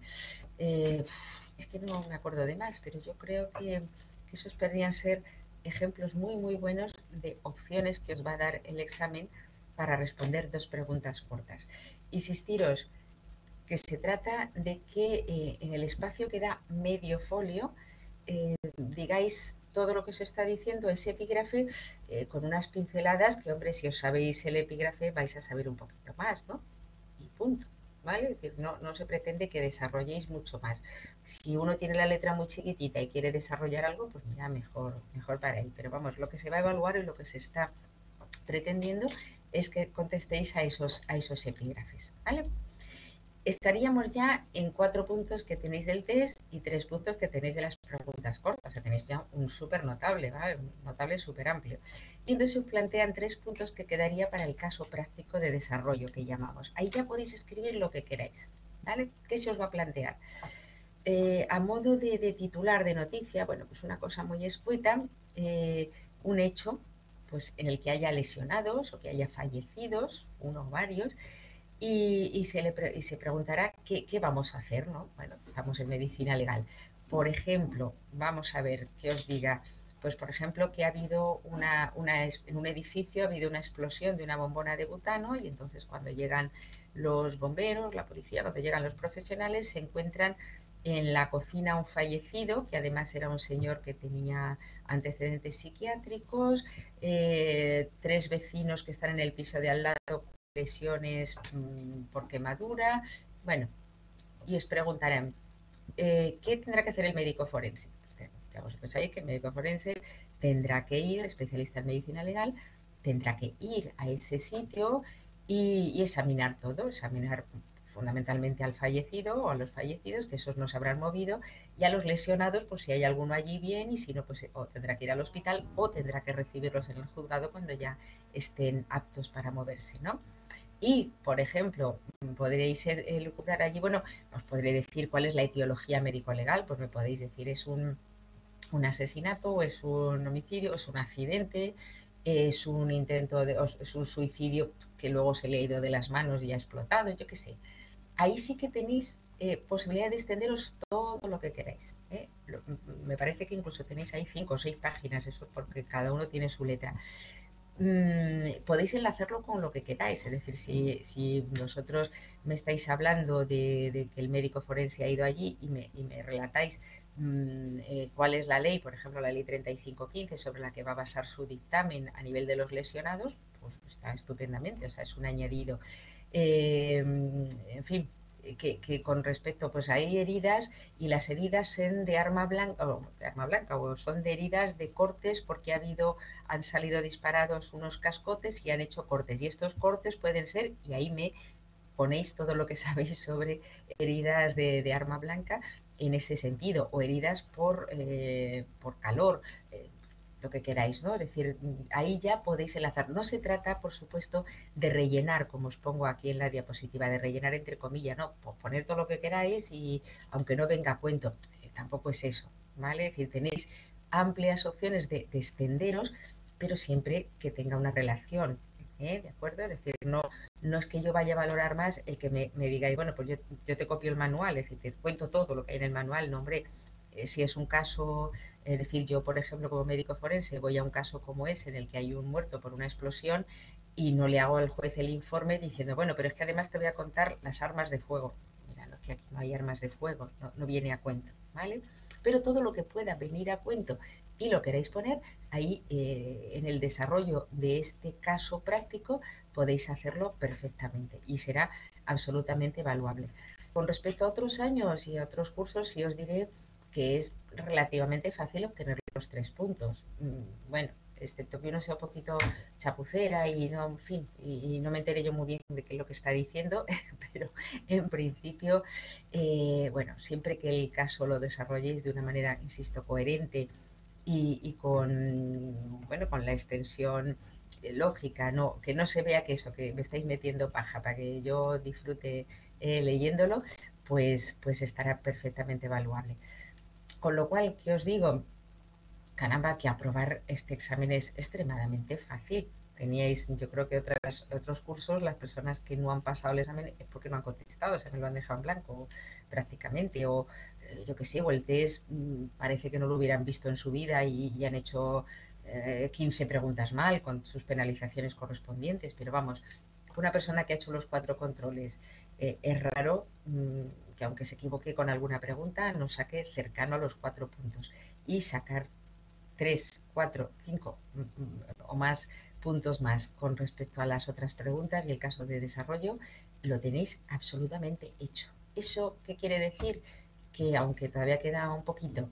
Es que no me acuerdo de más, pero yo creo que esos podrían ser ejemplos muy, muy buenos de opciones que os va a dar el examen para responder 2 preguntas cortas. Insistiros, que se trata de que en el espacio que da medio folio digáis todo lo que os está diciendo ese epígrafe con unas pinceladas que, hombre, si os sabéis el epígrafe vais a saber un poquito más, ¿no? Y punto. ¿Vale? Es decir, no se pretende que desarrolléis mucho más. Si uno tiene la letra muy chiquitita y quiere desarrollar algo, pues mira, mejor para él. Pero vamos, lo que se va a evaluar y lo que se está pretendiendo es que contestéis a esos epígrafes, ¿vale? Estaríamos ya en 4 puntos que tenéis del test y 3 puntos que tenéis de las preguntas cortas. O sea, tenéis ya un súper notable, ¿vale? Un notable súper amplio. Y entonces os plantean 3 puntos que quedaría para el caso práctico de desarrollo que llamamos. Ahí ya podéis escribir lo que queráis, ¿vale? ¿Qué se os va a plantear? A modo de titular de noticia, bueno, pues una cosa muy escueta, un hecho pues, en el que haya lesionados o que haya fallecidos, uno o varios, y se preguntará qué vamos a hacer, ¿no? Bueno, estamos en medicina legal. Por ejemplo, vamos a ver qué os diga, pues por ejemplo que ha habido en un edificio ha habido una explosión de una bombona de butano y entonces cuando llegan los bomberos, la policía, cuando llegan los profesionales se encuentran en la cocina un fallecido, que además era un señor que tenía antecedentes psiquiátricos, 3 vecinos que están en el piso de al lado lesiones por quemadura. Bueno, y os preguntarán, ¿qué tendrá que hacer el médico forense? Ya vosotros sabéis que el médico forense tendrá que ir, especialista en medicina legal, tendrá que ir a ese sitio y examinar todo, examinar fundamentalmente al fallecido o a los fallecidos, que esos no se habrán movido, y a los lesionados, pues si hay alguno allí bien, y si no, pues o tendrá que ir al hospital o tendrá que recibirlos en el juzgado cuando ya estén aptos para moverse, ¿no? Y, por ejemplo, podréis lucubrar allí, bueno, os podré decir cuál es la etiología médico-legal, pues me podéis decir, es un asesinato, o es un homicidio, o es un accidente, es un intento es un suicidio que luego se le ha ido de las manos y ha explotado, yo qué sé. Ahí sí que tenéis posibilidad de extenderos todo lo que queráis. Me parece que incluso tenéis ahí 5 o 6 páginas, eso porque cada uno tiene su letra. Podéis enlazarlo con lo que queráis, es decir, si vosotros me estáis hablando de que el médico forense ha ido allí y me relatáis cuál es la ley, por ejemplo la ley 3515 sobre la que va a basar su dictamen a nivel de los lesionados, pues está estupendamente, o sea, es un añadido. En fin, que con respecto, pues hay heridas y las heridas son de arma blanca o son de heridas de cortes porque han salido disparados unos cascotes y han hecho cortes. Y estos cortes pueden ser, y ahí me ponéis todo lo que sabéis sobre heridas de arma blanca en ese sentido, o heridas por calor, lo que queráis, ¿no? Es decir, ahí ya podéis enlazar. No se trata, por supuesto, de rellenar, como os pongo aquí en la diapositiva, de rellenar entre comillas, no, pues poner todo lo que queráis y aunque no venga a cuento, tampoco es eso, ¿vale? Es decir, tenéis amplias opciones de extenderos, pero siempre que tenga una relación, ¿de acuerdo? Es decir, no es que yo vaya a valorar más el que me digáis, bueno, pues yo te copio el manual, es decir, te cuento todo lo que hay en el manual, no, hombre, si es un caso, es decir, yo, por ejemplo, como médico forense, voy a un caso como ese en el que hay un muerto por una explosión y no le hago al juez el informe diciendo, bueno, pero es que además te voy a contar las armas de fuego. Mira, no, que aquí no hay armas de fuego, no viene a cuento, ¿vale? Pero todo lo que pueda venir a cuento y lo queréis poner, ahí en el desarrollo de este caso práctico podéis hacerlo perfectamente y será absolutamente evaluable. Con respecto a otros años y a otros cursos, sí os diré que es relativamente fácil obtener los 3 puntos. Bueno, excepto que uno sea un poquito chapucera y no, en fin, y no me enteré yo muy bien de qué es lo que está diciendo, pero en principio, bueno, siempre que el caso lo desarrolléis de una manera, insisto, coherente y bueno, con la extensión lógica, no, que no se vea que eso, que me estáis metiendo paja para que yo disfrute leyéndolo, pues estará perfectamente evaluable. Con lo cual, ¿qué os digo? Caramba, que aprobar este examen es extremadamente fácil. Teníais, yo creo que otros cursos, las personas que no han pasado el examen es porque no han contestado, se me lo han dejado en blanco prácticamente, o yo qué sé, o el test parece que no lo hubieran visto en su vida y han hecho 15 preguntas mal con sus penalizaciones correspondientes, pero vamos, una persona que ha hecho los 4 controles, es raro que aunque se equivoque con alguna pregunta, no saque cercano a los 4 puntos. Y sacar 3, 4, 5 o más puntos más con respecto a las otras preguntas y el caso de desarrollo, lo tenéis absolutamente hecho. ¿Eso qué quiere decir? Que aunque todavía queda un poquito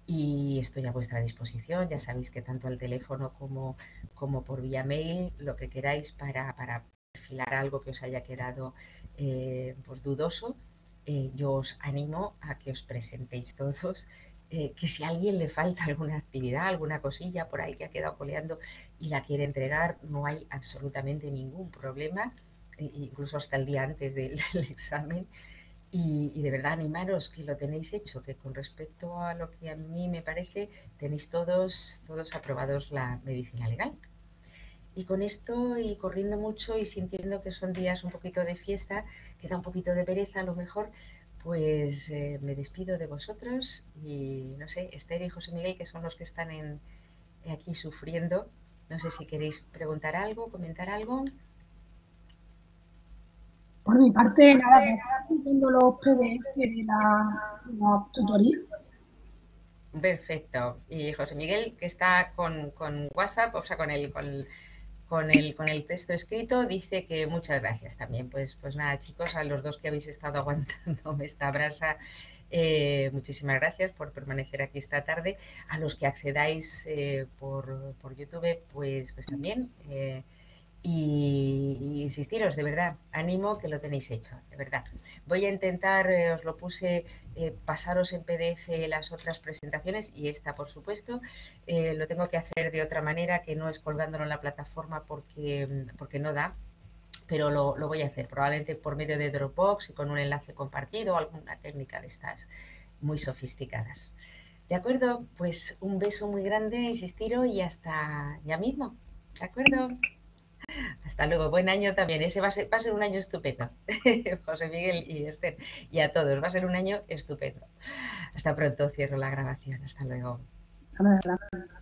y estoy a vuestra disposición, ya sabéis que tanto al teléfono como por vía mail, lo que queráis para perfilar algo que os haya quedado pues dudoso, yo os animo a que os presentéis todos, que si a alguien le falta alguna actividad, alguna cosilla por ahí que ha quedado coleando y la quiere entregar, no hay absolutamente ningún problema, incluso hasta el día antes del examen. Y de verdad animaros que lo tenéis hecho, que con respecto a lo que a mí me parece, tenéis todos aprobados la medicina legal. Y con esto, y corriendo mucho y sintiendo que son días un poquito de fiesta, que da un poquito de pereza a lo mejor, pues me despido de vosotros y no sé, Esther y José Miguel, que son los que están aquí sufriendo. No sé si queréis preguntar algo, comentar algo. Por mi parte, nada, me están viendo los PDF de la tutoría. Perfecto. Y José Miguel, que está con WhatsApp, o sea, con el texto escrito, dice que muchas gracias también. Pues nada, chicos, a los dos que habéis estado aguantándome esta brasa, muchísimas gracias por permanecer aquí esta tarde. A los que accedáis por YouTube, pues también. Y insistiros, de verdad, ánimo que lo tenéis hecho, de verdad. Voy a intentar, os lo puse, pasaros en PDF las otras presentaciones y esta, por supuesto. Lo tengo que hacer de otra manera, que no es colgándolo en la plataforma porque no da, pero lo voy a hacer, probablemente por medio de Dropbox y con un enlace compartido o alguna técnica de estas muy sofisticadas. ¿De acuerdo? Pues un beso muy grande, insistiros, y hasta ya mismo. ¿De acuerdo? Hasta luego, buen año también. Ese va a ser un año estupendo. José Miguel y Esther, y a todos, va a ser un año estupendo. Hasta pronto, cierro la grabación. Hasta luego. Hasta luego.